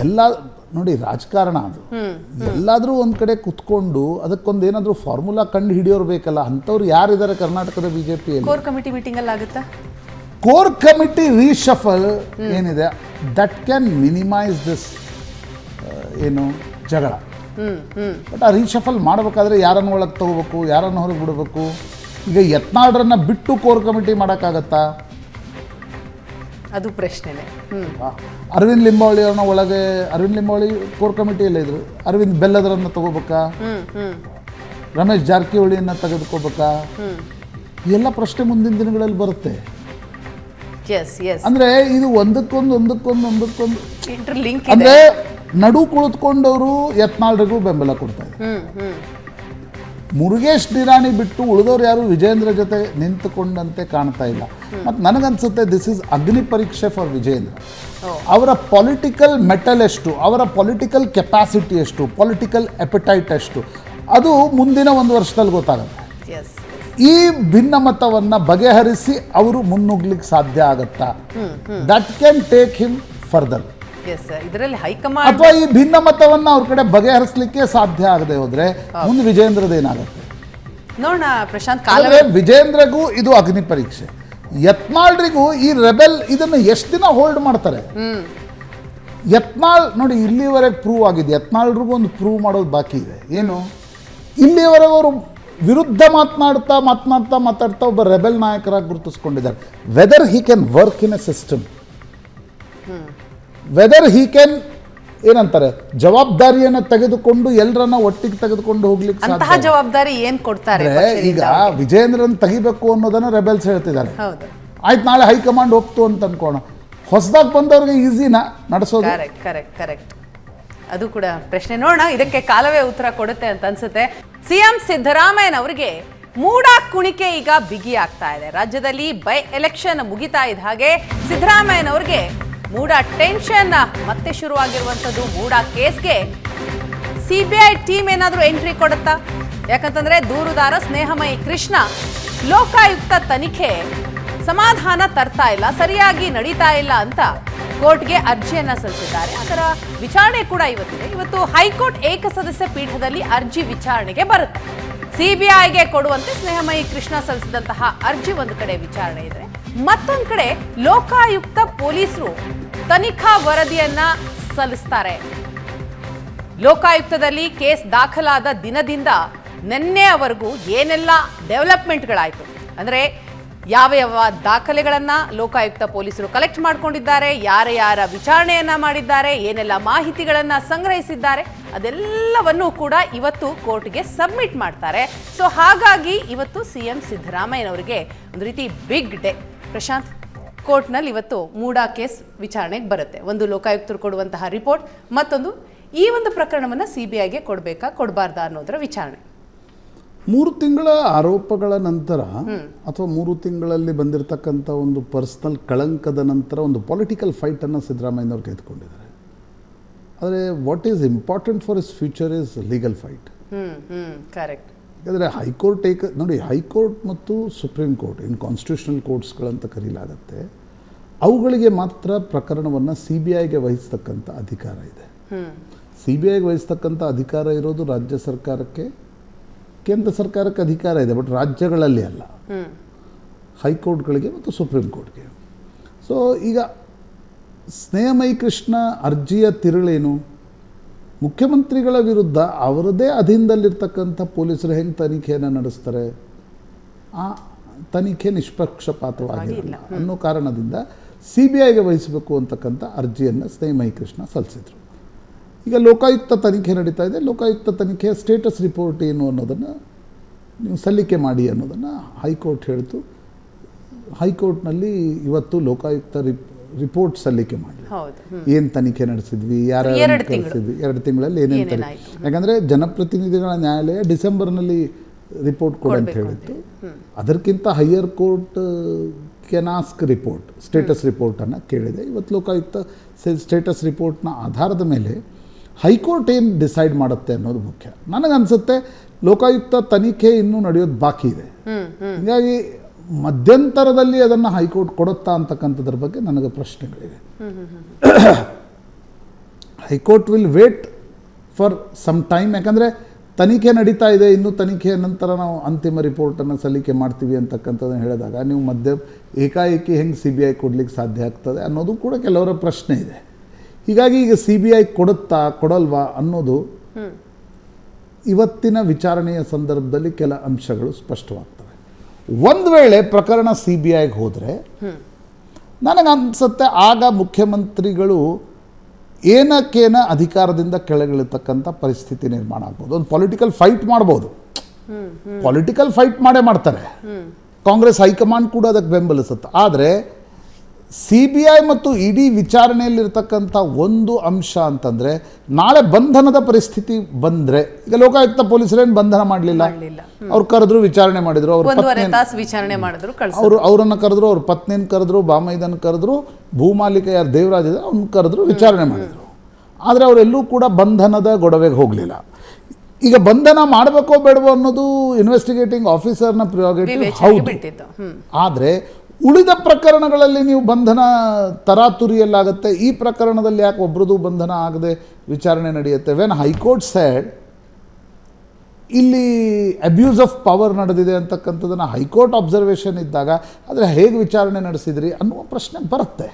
ಎಲ್ಲ ನೋಡಿ ರಾಜಕಾರಣ ಅದು, ಎಲ್ಲಾದರೂ ಒಂದು ಕಡೆ ಕುತ್ಕೊಂಡು ಅದಕ್ಕೊಂದು ಏನಾದರೂ ಫಾರ್ಮುಲಾ ಕಂಡು ಹಿಡಿಯೋರು ಬೇಕಲ್ಲ. ಅಂಥವ್ರು ಯಾರಿದ್ದಾರೆ ಕರ್ನಾಟಕದ BJPಯಲ್ಲಿ? ಕೋರ್ ಕಮಿಟಿ ಮೀಟಿಂಗ್ ಅಲ್ಲಿ ಆಗುತ್ತಾ? ಕೋರ್ ಕಮಿಟಿ ರೀಶಫಲ್ ಏನಿದೆ ದಟ್ ಕ್ಯಾನ್ ಮಿನಿಮೈಸ್ ದಿಸ್ ಏನು ಜಗಳ. ಬಟ್ ಆ ರೀಶಫಲ್ ಮಾಡಬೇಕಾದ್ರೆ ಯಾರನ್ನು ಒಳಗೆ ತಗೋಬೇಕು, ಯಾರನ್ನು ಹೊರಗೆ ಬಿಡಬೇಕು? ಈಗ ಯತ್ನಾಳ್ರನ್ನ ಬಿಟ್ಟು ಕೋರ್ ಕಮಿಟಿ ಮಾಡೋಕ್ಕಾಗತ್ತಾ? ಅದು ಪ್ರಶ್ನೆನೇ. ಅರವಿಂದ್ ಲಿಂಬಾವಳಿ ಅವ್ರನ್ನ ಒಳಗೆ, ಅರವಿಂದ್ ಲಿಂಬಾವಳಿ ಕೋರ್ ಕಮಿಟಿಯಲ್ಲೇ ಇದ್ರು, ಅರವಿಂದ್ ಬೆಲ್ಲದರನ್ನ ತಗೋಬೇಕಾ, ರಮೇಶ್ ಜಾರಕಿಹೊಳಿಯನ್ನ ತೆಗೆದುಕೋಬೇಕಾ? ಎಲ್ಲ ಪ್ರಶ್ನೆ ಮುಂದಿನ ದಿನಗಳಲ್ಲಿ ಬರುತ್ತೆ. ಅಂದ್ರೆ ಇದು ಒಂದಕ್ಕೊಂದು ಅಂದ್ರೆ ನಡು ಕುಳಿತುಕೊಂಡವರು ಯತ್ನಾಳ್ರಿಗೂ ಬೆಂಬಲ ಕೊಡ್ತಾ ಇದ್ದಾರೆ. ಮುರುಗೇಶ್ ನಿರಾಣಿ ಬಿಟ್ಟು ಉಳಿದವ್ರು ಯಾರು ವಿಜೇಂದ್ರ ಜೊತೆ ನಿಂತುಕೊಂಡಂತೆ ಕಾಣ್ತಾ ಇಲ್ಲ. ಮತ್ತು ನನಗನ್ಸುತ್ತೆ ದಿಸ್ ಇಸ್ ಅಗ್ನಿ ಪರೀಕ್ಷೆ ಫಾರ್ ವಿಜೇಂದ್ರ. ಅವರ ಪೊಲಿಟಿಕಲ್ ಮೆಟಲ್ ಎಷ್ಟು, ಅವರ ಪೊಲಿಟಿಕಲ್ ಕೆಪಾಸಿಟಿ ಎಷ್ಟು, ಪೊಲಿಟಿಕಲ್ ಎಪಿಟೈಟ್ ಎಷ್ಟು, ಅದು ಮುಂದಿನ 1 ವರ್ಷದಲ್ಲಿ ಗೊತ್ತಾಗುತ್ತೆ. ಈ ಭಿನ್ನಮತವನ್ನು ಬಗೆಹರಿಸಿ ಅವರು ಮುನ್ನುಗ್ಲಿಕ್ಕೆ ಸಾಧ್ಯ ಆಗತ್ತಾ? That can take him further. ಅಥವಾ ಈ ಭಿನ್ನಮತವನ್ನು ಅವ್ರ ಕಡೆ ಬಗೆಹರಿಸಲಿಕ್ಕೆ ಸಾಧ್ಯ ಆಗದೆ ಹೋದ್ರೆ ಮುಂದೆ ವಿಜೇಂದ್ರದೇನಾಗುತ್ತೆ ನೋಡೋಣ ಪ್ರಶಾಂತ್. ವಿಜೇಂದ್ರಗೂ ಇದು ಅಗ್ನಿ ಪರೀಕ್ಷೆ. ಯತ್ನಾಳ್ರಿಗೂ ಈ ರೆಬೆಲ್ ಇದನ್ನು ಎಷ್ಟು ದಿನ ಹೋಲ್ಡ್ ಮಾಡ್ತಾರೆ? ಯತ್ನಾಳ್ ನೋಡಿ ಇಲ್ಲಿವರೆಗೆ ಪ್ರೂವ್ ಆಗಿದೆ, ಯತ್ನಾಳ್ರಿಗೂ ಒಂದು ಪ್ರೂವ್ ಮಾಡೋದು ಬಾಕಿ ಇದೆ. ಏನು? ಇಲ್ಲಿವರೆಗೆ ಅವರು ವಿರುದ್ಧ ಮಾತನಾಡ್ತಾ ಒಬ್ಬ ರೆಬೆಲ್ ನಾಯಕರಾಗಿ ಗುರುತಿಸ್ಕೊಂಡಿದ್ದಾರೆ. Whether he can work in a system, whether he can ಏನಂತಾರೆ ಜವಾಬ್ದಾರಿಯನ್ನು ತೆಗೆದುಕೊಂಡು ಎಲ್ಲರನ್ನ ಒಟ್ಟಿಗೆ ತೆಗೆದುಕೊಂಡು ಹೋಗ್ಲಿಕ್ಕೆ ಸಾಧ್ಯ. ಜವಾಬ್ದಾರಿ ಏನ್ ಕೊಡ್ತಾರೆ? ಈಗ ವಿಜೇಂದ್ರನ್ ತೆಗಿಬೇಕು ಅನ್ನೋದನ್ನ ರೆಬೆಲ್ಸ್ ಹೇಳ್ತಿದ್ದಾರೆ. ಆಯ್ತು ನಾಳೆ ಹೈಕಮಾಂಡ್ ಒಪ್ತು ಅಂತ ಅನ್ಕೋಣ. ಹೊಸದಾಗಿ ಬಂದವ್ರಿಗೆ ಈಸಿನಾ ನಡೆಸೋದು? Correct correct correct. ಅದು ಕೂಡ ಪ್ರಶ್ನೆ. ನೋಡೋಣ, ಇದಕ್ಕೆ ಕಾಲವೇ ಉತ್ತರ ಕೊಡುತ್ತೆ ಅಂತ ಅನ್ಸುತ್ತೆ. ಸಿಎಂ ಸಿದ್ದರಾಮಯ್ಯನವರಿಗೆ ಮೂಡ ಕುಣಿಕೆ ಈಗ ಬಿಗಿ ಆಗ್ತಾ ಇದೆ. ರಾಜ್ಯದಲ್ಲಿ ಬೈ ಎಲೆಕ್ಷನ್ ಮುಗಿತಾ ಇದ್ದ ಹಾಗೆ ಸಿದ್ದರಾಮಯ್ಯನವರಿಗೆ ಮೂಡ ಟೆನ್ಷನ್ ಮತ್ತೆ ಶುರುವಾಗಿರುವಂಥದ್ದು. ಮೂಡ ಕೇಸ್ಗೆ ಸಿಬಿಐ ಟೀಮ್ ಏನಾದರೂ ಎಂಟ್ರಿ ಕೊಡುತ್ತಾ? ಯಾಕಂತಂದ್ರೆ ದೂರುದಾರ ಸ್ನೇಹಮಯಿ ಕೃಷ್ಣ ಲೋಕಾಯುಕ್ತ ತನಿಖೆ ಸಮಾಧಾನ ತರ್ತಾ ಇಲ್ಲ, ಸರಿಯಾಗಿ ನಡೀತಾ ಇಲ್ಲ ಅಂತ ಕೋರ್ಟ್ಗೆ ಅರ್ಜಿಯನ್ನ ಸಲ್ಲಿಸಿದ್ದಾರೆ. ಅದರ ವಿಚಾರಣೆ ಕೂಡ ಇವತ್ತಿದೆ. ಇವತ್ತು ಹೈಕೋರ್ಟ್ ಏಕಸದಸ್ಯ ಪೀಠದಲ್ಲಿ ಅರ್ಜಿ ವಿಚಾರಣೆಗೆ ಬರುತ್ತೆ. ಸಿಬಿಐಗೆ ಕೊಡುವಂತೆ ಸ್ನೇಹಮಯಿ ಕೃಷ್ಣ ಸಲ್ಲಿಸಿದಂತಹ ಅರ್ಜಿ ಒಂದು ಕಡೆ ವಿಚಾರಣೆ ಇದ್ರೆ, ಮತ್ತೊಂದು ಕಡೆ ಲೋಕಾಯುಕ್ತ ಪೊಲೀಸರು ತನಿಖಾ ವರದಿಯನ್ನ ಸಲ್ಲಿಸ್ತಾರೆ. ಲೋಕಾಯುಕ್ತದಲ್ಲಿ ಕೇಸ್ ದಾಖಲಾದ ದಿನದಿಂದ ನಿನ್ನೆಯವರೆಗೂ ಏನೆಲ್ಲ ಡೆವಲಪ್ಮೆಂಟ್ಗಳಾಯಿತು ಅಂದರೆ ಯಾವ ಯಾವ ದಾಖಲೆಗಳನ್ನ ಲೋಕಾಯುಕ್ತ ಪೊಲೀಸರು ಕಲೆಕ್ಟ್ ಮಾಡ್ಕೊಂಡಿದ್ದಾರೆ, ಯಾರ ವಿಚಾರಣೆಯನ್ನ ಮಾಡಿದ್ದಾರೆ, ಏನೆಲ್ಲ ಮಾಹಿತಿಗಳನ್ನ ಸಂಗ್ರಹಿಸಿದ್ದಾರೆ, ಅದೆಲ್ಲವನ್ನೂ ಕೂಡ ಇವತ್ತು ಕೋರ್ಟ್ಗೆ ಸಬ್ಮಿಟ್ ಮಾಡ್ತಾರೆ. ಸೊ ಹಾಗಾಗಿ ಇವತ್ತು ಸಿಎಂ ಸಿದ್ದರಾಮಯ್ಯನವರಿಗೆ ಒಂದು ರೀತಿ ಬಿಗ್ ಡೇ. ಪ್ರಶಾಂತ್, ಕೋರ್ಟ್ನಲ್ಲಿ ಇವತ್ತು ಮೂಡಾ ಕೇಸ್ ವಿಚಾರಣೆಗೆ ಬರುತ್ತೆ. ಒಂದು ಲೋಕಾಯುಕ್ತರು ಕೊಡುವಂತಹ ರಿಪೋರ್ಟ್, ಮತ್ತೊಂದು ಈ ಒಂದು ಪ್ರಕರಣವನ್ನು ಸಿಬಿಐಗೆ ಕೊಡಬೇಕಾ ಕೊಡಬಾರ್ದಾ ಅನ್ನೋದರ ವಿಚಾರಣೆ. 3 ತಿಂಗಳ ಆರೋಪಗಳ ನಂತರ ಅಥವಾ 3 ತಿಂಗಳಲ್ಲಿ ಬಂದಿರತಕ್ಕಂಥ ಒಂದು ಪರ್ಸನಲ್ ಕಳಂಕದ ನಂತರ ಒಂದು ಪೊಲಿಟಿಕಲ್ ಫೈಟನ್ನು ಸಿದ್ದರಾಮಯ್ಯನವ್ರು ಗೆದ್ದುಕೊಂಡಿದ್ದಾರೆ. ಆದರೆ what is important for is future is legal fight. Correct. ಯಾಕಂದರೆ ಹೈಕೋರ್ಟ್ ನೋಡಿ, ಹೈಕೋರ್ಟ್ ಮತ್ತು ಸುಪ್ರೀಂ ಕೋರ್ಟ್, ಇನ್ ಕಾನ್ಸ್ಟಿಟ್ಯೂಷನಲ್ ಕೋರ್ಟ್ಸ್ಗಳಂತ ಕರೀಲಾಗತ್ತೆ, ಅವುಗಳಿಗೆ ಮಾತ್ರ ಪ್ರಕರಣವನ್ನು ಸಿ ಬಿ ಐಗೆ ವಹಿಸ್ತಕ್ಕಂಥ ಅಧಿಕಾರ ಇದೆ. ಸಿ ಬಿ ಐಗೆ ವಹಿಸ್ತಕ್ಕಂಥ ಅಧಿಕಾರ ಇರೋದು ರಾಜ್ಯ ಸರ್ಕಾರಕ್ಕೆ, ಕೇಂದ್ರ ಸರ್ಕಾರಕ್ಕೆ ಅಧಿಕಾರ ಇದೆ, ಬಟ್ ರಾಜ್ಯಗಳಲ್ಲಿ ಅಲ್ಲ, ಹೈಕೋರ್ಟ್ಗಳಿಗೆ ಮತ್ತು ಸುಪ್ರೀಂ ಕೋರ್ಟ್ಗೆ. ಸೊ ಈಗ ಸ್ನೇಹಮಯಿ ಕೃಷ್ಣ ಅರ್ಜಿಯ ತಿರುಳೇನು? ಮುಖ್ಯಮಂತ್ರಿಗಳ ವಿರುದ್ಧ ಅವರದೇ ಅಧೀನದಲ್ಲಿರ್ತಕ್ಕಂಥ ಪೊಲೀಸರು ಹೆಂಗೆ ತನಿಖೆಯನ್ನು ನಡೆಸ್ತಾರೆ, ಆ ತನಿಖೆ ನಿಷ್ಪಕ್ಷಪಾತವಾಗಿರಲ್ಲ ಅನ್ನೋ ಕಾರಣದಿಂದ ಸಿ ಬಿ ಐಗೆ ವಹಿಸಬೇಕು ಅಂತಕ್ಕಂಥ ಅರ್ಜಿಯನ್ನು ಸ್ನೇಹಮಯಿ ಕೃಷ್ಣ ಸಲ್ಲಿಸಿದರು. ಈಗ ಲೋಕಾಯುಕ್ತ ತನಿಖೆ ನಡೀತಾ ಇದೆ. ಲೋಕಾಯುಕ್ತ ತನಿಖೆಯ ಸ್ಟೇಟಸ್ ರಿಪೋರ್ಟ್ ಏನು ಅನ್ನೋದನ್ನು ನೀವು ಸಲ್ಲಿಕೆ ಮಾಡಿ ಅನ್ನೋದನ್ನು ಹೈಕೋರ್ಟ್ ಹೇಳ್ತು. ಹೈಕೋರ್ಟ್ನಲ್ಲಿ ಇವತ್ತು ಲೋಕಾಯುಕ್ತ ರಿಪೋರ್ಟ್ ಸಲ್ಲಿಕೆ ಮಾಡಿ ಏನು ತನಿಖೆ ನಡೆಸಿದ್ವಿ, ಯಾರು ಕಳಿಸಿದ್ವಿ, 2 ತಿಂಗಳಲ್ಲಿ ಏನೇನು ತನಿಖೆ. ಯಾಕಂದರೆ ಜನಪ್ರತಿನಿಧಿಗಳ ನ್ಯಾಯಾಲಯ ಡಿಸೆಂಬರ್ನಲ್ಲಿ ರಿಪೋರ್ಟ್ ಕೊಡು ಅಂತ ಹೇಳಿತ್ತು. ಅದಕ್ಕಿಂತ ಹೈಯರ್ ಕೋರ್ಟ್ ಕೆನಾಸ್ಕ್ ರಿಪೋರ್ಟ್, ಸ್ಟೇಟಸ್ ರಿಪೋರ್ಟನ್ನು ಕೇಳಿದೆ. ಇವತ್ತು ಲೋಕಾಯುಕ್ತ ಸ್ಟೇಟಸ್ ರಿಪೋರ್ಟ್ನ ಆಧಾರದ ಮೇಲೆ ಹೈಕೋರ್ಟ್ ಏನು ಡಿಸೈಡ್ ಮಾಡುತ್ತೆ ಅನ್ನೋದು ಮುಖ್ಯ. ನನಗನ್ಸುತ್ತೆ ಲೋಕಾಯುಕ್ತ ತನಿಖೆ ಇನ್ನೂ ನಡೆಯೋದು ಬಾಕಿ ಇದೆ. ಹೀಗಾಗಿ ಮಧ್ಯಂತರದಲ್ಲಿ ಅದನ್ನು ಹೈಕೋರ್ಟ್ ಕೊಡುತ್ತಾ ಅಂತಕ್ಕಂಥದ್ರ ಬಗ್ಗೆ ನನಗೆ ಪ್ರಶ್ನೆಗಳಿವೆ. High court will wait for some time. ಯಾಕಂದರೆ ತನಿಖೆ ನಡೀತಾ ಇದೆ, ಇನ್ನೂ ತನಿಖೆಯ ನಂತರ ನಾವು ಅಂತಿಮ ರಿಪೋರ್ಟನ್ನು ಸಲ್ಲಿಕೆ ಮಾಡ್ತೀವಿ ಅಂತಕ್ಕಂಥದ್ದನ್ನು ಹೇಳಿದಾಗ ನೀವು ಏಕಾಏಕಿ ಹೆಂಗೆ ಸಿ ಬಿ ಐ ಕೊಡ್ಲಿಕ್ಕೆ ಸಾಧ್ಯ ಆಗ್ತದೆ ಅನ್ನೋದು ಕೂಡ ಕೆಲವರ ಪ್ರಶ್ನೆ ಇದೆ. ಹೀಗಾಗಿ ಈಗ ಸಿ ಬಿ ಐ ಕೊಡುತ್ತಾ ಕೊಡಲ್ವಾ ಅನ್ನೋದು ಇವತ್ತಿನ ವಿಚಾರಣೆಯ ಸಂದರ್ಭದಲ್ಲಿ ಕೆಲ ಅಂಶಗಳು ಸ್ಪಷ್ಟವಾಗ್ತವೆ. ಒಂದು ವೇಳೆ ಪ್ರಕರಣ ಸಿ ಬಿ ಐಗೆ ಹೋದರೆ ನನಗನ್ಸುತ್ತೆ ಆಗ ಮುಖ್ಯಮಂತ್ರಿಗಳು ಏನಕ್ಕೇನ ಅಧಿಕಾರದಿಂದ ಕೆಳಗಿಳಿತಕ್ಕಂಥ ಪರಿಸ್ಥಿತಿ ನಿರ್ಮಾಣ ಆಗ್ಬೋದು. ಒಂದು ಪೊಲಿಟಿಕಲ್ ಫೈಟ್ ಮಾಡ್ಬೋದು, ಪೊಲಿಟಿಕಲ್ ಫೈಟ್ ಮಾಡ್ತಾರೆ. ಕಾಂಗ್ರೆಸ್ ಹೈಕಮಾಂಡ್ ಕೂಡ ಅದಕ್ಕೆ ಬೆಂಬಲಿಸುತ್ತೆ. ಆದರೆ ಸಿ ಬಿ ಐ ಮತ್ತು ಇಡಿ ವಿಚಾರಣೆಯಲ್ಲಿರ್ತಕ್ಕಂಥ ಒಂದು ಅಂಶ ಅಂತಂದರೆ ನಾಳೆ ಬಂಧನದ ಪರಿಸ್ಥಿತಿ ಬಂದರೆ, ಈಗ ಲೋಕಾಯುಕ್ತ ಪೊಲೀಸರೇನು ಬಂಧನ ಮಾಡಲಿಲ್ಲ, ಅವ್ರು ಕರೆದ್ರು ವಿಚಾರಣೆ ಮಾಡಿದ್ರು, ಅವರನ್ನು ಕರೆದ್ರು, ಅವ್ರ ಪತ್ನಿನ ಕರೆದ್ರು, ಬಾಮೈದನ ಕರೆದ್ರು, ಭೂಮಾಲೀಕ ಯಾರು ದೇವರಾಜ್ ಇದ್ದಾರೆ ಅವ್ನ ಕರೆದ್ರು, ವಿಚಾರಣೆ ಮಾಡಿದರು. ಆದರೆ ಅವರೆಲ್ಲೂ ಕೂಡ ಬಂಧನದ ಗೊಡವೆಗೆ ಹೋಗಲಿಲ್ಲ. ಈಗ ಬಂಧನ ಮಾಡಬೇಕೋ ಬೇಡವೋ ಅನ್ನೋದು ಇನ್ವೆಸ್ಟಿಗೇಟಿಂಗ್ ಆಫೀಸರ್ನ ಪ್ರಿಯಾರಿಟಿ ಹೌದು. ಆದರೆ ಉಳಿದ ಪ್ರಕರಣಗಳಲ್ಲಿ ನೀವು ಬಂಧನ ತರಾತುರಿಯಲ್ಲಾಗುತ್ತೆ. ಈ ಪ್ರಕರಣದಲ್ಲಿ ಯಾಕೆ ಒಬ್ಬರದು ಬಂಧನ ಆಗದೆ ವಿಚಾರಣೆ ನಡೆಯುತ್ತೆ? ವೆನ್ ಹೈಕೋರ್ಟ್ ಸೈಡ್ ಇಲ್ಲಿ ಅಬ್ಯೂಸ್ ಆಫ್ ಪವರ್ ನಡೆದಿದೆ ಅಂತಕ್ಕಂಥದ್ದನ್ನು ಹೈಕೋರ್ಟ್ ಅಬ್ಸರ್ವೇಷನ್ ಇದ್ದಾಗ ಆದರೆ ಹೇಗೆ ವಿಚಾರಣೆ ನಡೆಸಿದ್ರಿ ಅನ್ನುವ ಪ್ರಶ್ನೆ ಬರುತ್ತೆ.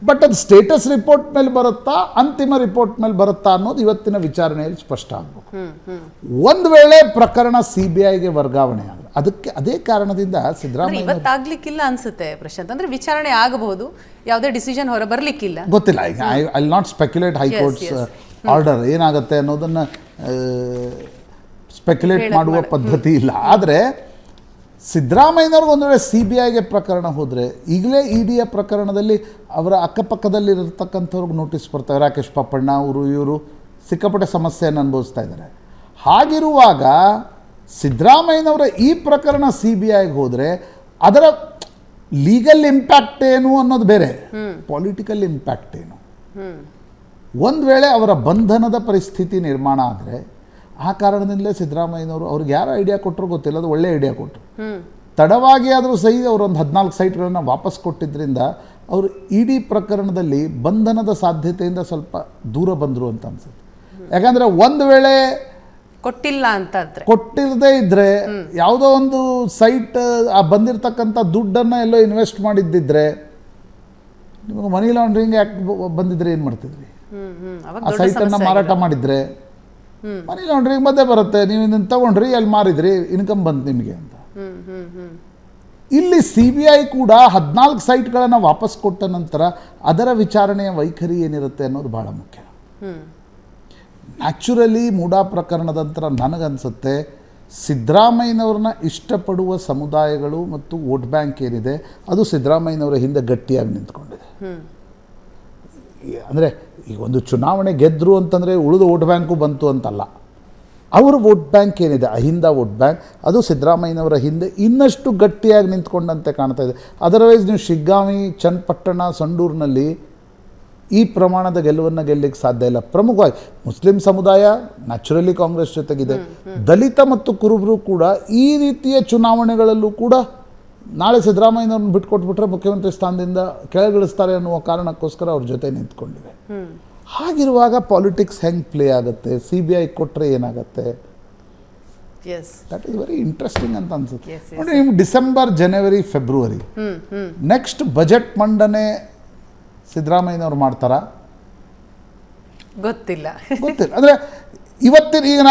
ಬಟ್ ಅದು ಸ್ಟೇಟಸ್ ರಿಪೋರ್ಟ್ ಮೇಲೆ ಬರುತ್ತಾ, ಅಂತಿಮ ರಿಪೋರ್ಟ್ ಮೇಲೆ ಬರುತ್ತಾ ಅನ್ನೋದು ಇವತ್ತಿನ ವಿಚಾರಣೆಯಲ್ಲಿ ಸ್ಪಷ್ಟ ಆಗಬೇಕು. ಒಂದು ವೇಳೆ ಪ್ರಕರಣ ಸಿ ಬಿ ಐಗೆ ವರ್ಗಾವಣೆ ಆದರೆ ಅದಕ್ಕೆ ಅದೇ ಕಾರಣದಿಂದ ಸಿದ್ದರಾಮಯ್ಯ ಇವತ್ತಾಗ್ಲಿಕ್ಕಿಲ್ಲ ಅನ್ಸುತ್ತೆ ಪ್ರಶಾಂತ್. ಅಂದ್ರೆ ವಿಚಾರಣೆ ಆಗಬಹುದು, ಯಾವುದೇ ಡಿಸಿಷನ್ ಹೊರ ಬರ್ಲಿಕ್ಕಿಲ್ಲ, ಗೊತ್ತಿಲ್ಲ. ಈಗ I will not speculate high courts order ಏನಾಗುತ್ತೆ ಅನ್ನೋದನ್ನು ಸ್ಪೆಕ್ಯುಲೇಟ್ ಮಾಡುವ ಪದ್ಧತಿ ಇಲ್ಲ. ಆದರೆ ಸಿದ್ದರಾಮಯ್ಯನವ್ರಿಗೆ ಒಂದು ವೇಳೆ CBIಗೆ ಪ್ರಕರಣ ಹೋದರೆ ಈಗಲೇ EDಯ ಪ್ರಕರಣದಲ್ಲಿ ಅವರ ಅಕ್ಕಪಕ್ಕದಲ್ಲಿರತಕ್ಕಂಥವ್ರಿಗೆ ನೋಟಿಸ್ ಬರ್ತಾರೆ. ರಾಕೇಶ್ ಪಾಪಣ್ಣ ಇವರು ಸಿಕ್ಕಾಪಟ್ಟೆ ಸಮಸ್ಯೆಯನ್ನು ಅನುಭವಿಸ್ತಾ ಇದ್ದಾರೆ. ಹಾಗಿರುವಾಗ ಸಿದ್ದರಾಮಯ್ಯನವರ ಈ ಪ್ರಕರಣ CBIಗೆ ಹೋದರೆ ಅದರ ಲೀಗಲ್ ಇಂಪ್ಯಾಕ್ಟ್ ಏನು ಅನ್ನೋದು ಬೇರೆ, ಪೊಲಿಟಿಕಲ್ ಇಂಪ್ಯಾಕ್ಟ್ ಏನು. ಒಂದು ವೇಳೆ ಅವರ ಬಂಧನದ ಪರಿಸ್ಥಿತಿ ನಿರ್ಮಾಣ ಆದರೆ ಆ ಕಾರಣದಿಂದಲೇ ಸಿದ್ದರಾಮಯ್ಯನವರು ಅವ್ರಿಗೆ ಯಾರು ಐಡಿಯಾ ಕೊಟ್ಟರು ಗೊತ್ತಿಲ್ಲ, ಅದು ಒಳ್ಳೆ ಐಡಿಯಾ ಕೊಟ್ಟರು. ತಡವಾಗಿ ಆದರೂ ಸಹಿ ಅವರೊಂದು 14 ಸೈಟ್ಗಳನ್ನು ವಾಪಸ್ ಕೊಟ್ಟಿದ್ದರಿಂದ ಅವರು ED ಪ್ರಕರಣದಲ್ಲಿ ಬಂಧನದ ಸಾಧ್ಯತೆಯಿಂದ ಸ್ವಲ್ಪ ದೂರ ಬಂದರು ಅಂತ ಅನ್ಸುತ್ತೆ. ಯಾಕಂದರೆ ಒಂದು ವೇಳೆ ಕೊಟ್ಟಿಲ್ಲ ಅಂತಂದ್ರೆ, ಕೊಟ್ಟಿರದೇ ಇದ್ದರೆ ಯಾವುದೋ ಒಂದು ಸೈಟ್ ಆ ಬಂದಿರತಕ್ಕಂಥ ದುಡ್ಡನ್ನು ಎಲ್ಲೋ ಇನ್ವೆಸ್ಟ್ ಮಾಡಿದ್ದಿದ್ರೆ ನಿಮಗೆ ಮನಿ ಲಾಂಡ್ರಿಂಗ್ ಆ್ಯಕ್ಟ್ ಬಂದಿದ್ರೆ ಏನು ಮಾಡ್ತಿದ್ರಿ? ಆ ಸೈಟನ್ನು ಮಾರಾಟ ಮಾಡಿದರೆ ಮನಿ ಲಾಂಡ್ರಿಂಗ್ ಮಧ್ಯೆ ಬರುತ್ತೆ. ನೀವು ಇದನ್ನು ತಗೊಂಡ್ರಿ, ಅಲ್ಲಿ ಮಾರಿದ್ರಿ, ಇನ್ಕಮ್ ಬಂತು ನಿಮಗೆ ಅಂತ. ಇಲ್ಲಿ CBI ಕೂಡ 14 ಸೈಟ್ಗಳನ್ನು ವಾಪಸ್ ಕೊಟ್ಟ ನಂತರ ಅದರ ವಿಚಾರಣೆಯ ವೈಖರಿ ಏನಿರುತ್ತೆ ಅನ್ನೋದು ಭಾಳ ಮುಖ್ಯ. ನ್ಯಾಚುರಲಿ ಮೂಡಾ ಪ್ರಕರಣದ ನಂತರ ನನಗನ್ಸುತ್ತೆ ಸಿದ್ದರಾಮಯ್ಯನವ್ರನ್ನ ಇಷ್ಟಪಡುವ ಸಮುದಾಯಗಳು ಮತ್ತು ವೋಟ್ ಬ್ಯಾಂಕ್ ಏನಿದೆ ಅದು ಸಿದ್ದರಾಮಯ್ಯನವರ ಹಿಂದೆ ಗಟ್ಟಿಯಾಗಿ ನಿಂತ್ಕೊಂಡಿದೆ. ಅಂದರೆ ಈಗ ಒಂದು ಚುನಾವಣೆ ಗೆದ್ದರು ಅಂತಂದರೆ ಉಳಿದ ವೋಟ್ ಬ್ಯಾಂಕು ಬಂತು ಅಂತಲ್ಲ. ಅವರ ವೋಟ್ ಬ್ಯಾಂಕ್ ಏನಿದೆ, ಅಹಿಂದ ವೋಟ್ ಬ್ಯಾಂಕ್, ಅದು ಸಿದ್ದರಾಮಯ್ಯನವರ ಹಿಂದೆ ಇನ್ನಷ್ಟು ಗಟ್ಟಿಯಾಗಿ ನಿಂತ್ಕೊಂಡಂತೆ ಕಾಣ್ತಾ ಇದೆ. ಅದರ್ವೈಸ್ ನೀವು ಶಿಗ್ಗಾಂವಿ, ಚನ್ನಪಟ್ಟಣ, ಸಂಡೂರಿನಲ್ಲಿ ಈ ಪ್ರಮಾಣದ ಗೆಲುವನ್ನು ಗೆಲ್ಲಲಿಕ್ಕೆ ಸಾಧ್ಯ ಇಲ್ಲ. ಪ್ರಮುಖವಾಗಿ ಮುಸ್ಲಿಂ ಸಮುದಾಯ ನ್ಯಾಚುರಲಿ ಕಾಂಗ್ರೆಸ್ ಜೊತೆಗಿದೆ. ದಲಿತ ಮತ್ತು ಕುರುಬರು ಕೂಡ ಈ ರೀತಿಯ ಚುನಾವಣೆಗಳಲ್ಲೂ ಕೂಡ ನಾಳೆ ಸಿದ್ದರಾಮಯ್ಯನವ್ರನ್ನ ಬಿಟ್ಕೊಟ್ಬಿಟ್ರೆ ಮುಖ್ಯಮಂತ್ರಿ ಸ್ಥಾನದಿಂದ ಕೆಳಗಿಳಿಸ್ತಾರೆ ಅನ್ನುವ ಕಾರಣಕ್ಕೋಸ್ಕರ ಅವ್ರ ಜೊತೆ ನಿಂತ್ಕೊಂಡಿವೆ. ಹಾಗಿರುವಾಗ ಪಾಲಿಟಿಕ್ಸ್ ಹೆಂಗೆ ಪ್ಲೇ ಆಗುತ್ತೆ, CBI ಕೊಟ್ಟರೆ ಏನಾಗುತ್ತೆ, ದಟ್ ಈಸ್ ವೆರಿ ಇಂಟ್ರೆಸ್ಟಿಂಗ್ ಅಂತ ಅನ್ಸುತ್ತೆ. ನೋಡಿ, ನಿಮ್ಗೆ ಡಿಸೆಂಬರ್, ಜನವರಿ, ಫೆಬ್ರವರಿ ನೆಕ್ಸ್ಟ್ ಬಜೆಟ್ ಮಂಡನೆ ಸಿದ್ದರಾಮಯ್ಯನವ್ರು ಮಾಡ್ತಾರಾ ಗೊತ್ತಿಲ್ಲ. ಅಂದರೆ ಇವತ್ತಿನ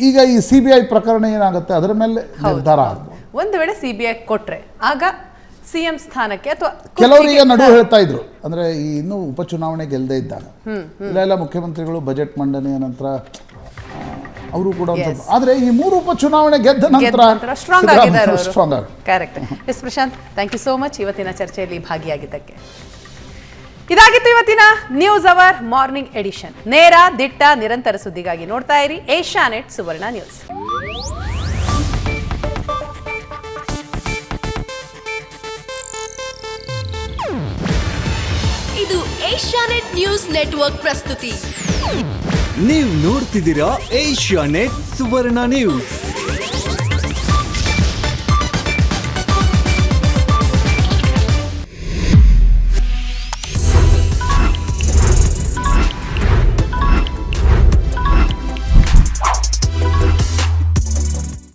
ಈಗ ಈ CBI ಪ್ರಕರಣ ಏನಾಗುತ್ತೆ ಅದರ ಮೇಲೆ ನಿರ್ಧಾರ ಆಗ್ಬೋದು. ಒಂದು ವೇಳೆ CBI ಕೊಟ್ರೆ ಆಗ CM ಸ್ಥಾನಕ್ಕೆ ಅಥವಾ ಕೆಲವರಿಗೆ ನಡುವೆ ಹೇಳ್ತಾ ಇದ್ರು, ಅಂದರೆ ಈ ಇನ್ನೂ ಉಪಚುನಾವಣೆ ಗೆಲ್ಲದೆ ಇದ್ದಾಗ ಇಲ್ಲೆಲ್ಲ ಮುಖ್ಯಮಂತ್ರಿಗಳು ಬಜೆಟ್ ಮಂಡನೆಯ ನಂತರ ಅವರು ಕೂಡ ಆದರೆ ಈ 3 ಉಪಚುನಾವಣೆ ಗೆದ್ದ ನಂತರ ಸ್ಟ್ರಾಂಗ್ ಆಗಿದ್ದಾರೆ. Correct. Yes Prashant, thank you so much ಇವತ್ತಿನ ಚರ್ಚೆಯಲ್ಲಿ ಭಾಗಿಯಾಗಿದ್ದಕ್ಕೆ. ಇದಾಗಿತ್ತು ಇವತ್ತಿನ ನ್ಯೂಸ್ ಅವರ್ ಮಾರ್ನಿಂಗ್ ಎಡಿಷನ್. ನೇರ, ದಿಟ್ಟ, ನಿರಂತರ ಸುದ್ದಿಗಾಗಿ ನೋಡ್ತಾ ಇರಿ ಏಷ್ಯಾನೆಟ್ ಸುವರ್ಣ ನ್ಯೂಸ್. ಇದು ಏಷ್ಯಾನೆಟ್ ನ್ಯೂಸ್ ನೆಟ್ವರ್ಕ್ ಪ್ರಸ್ತುತಿ. ನೀವು ನೋಡ್ತಿದ್ದೀರಾ ಏಷ್ಯಾನೆಟ್ ಸುವರ್ಣ ನ್ಯೂಸ್.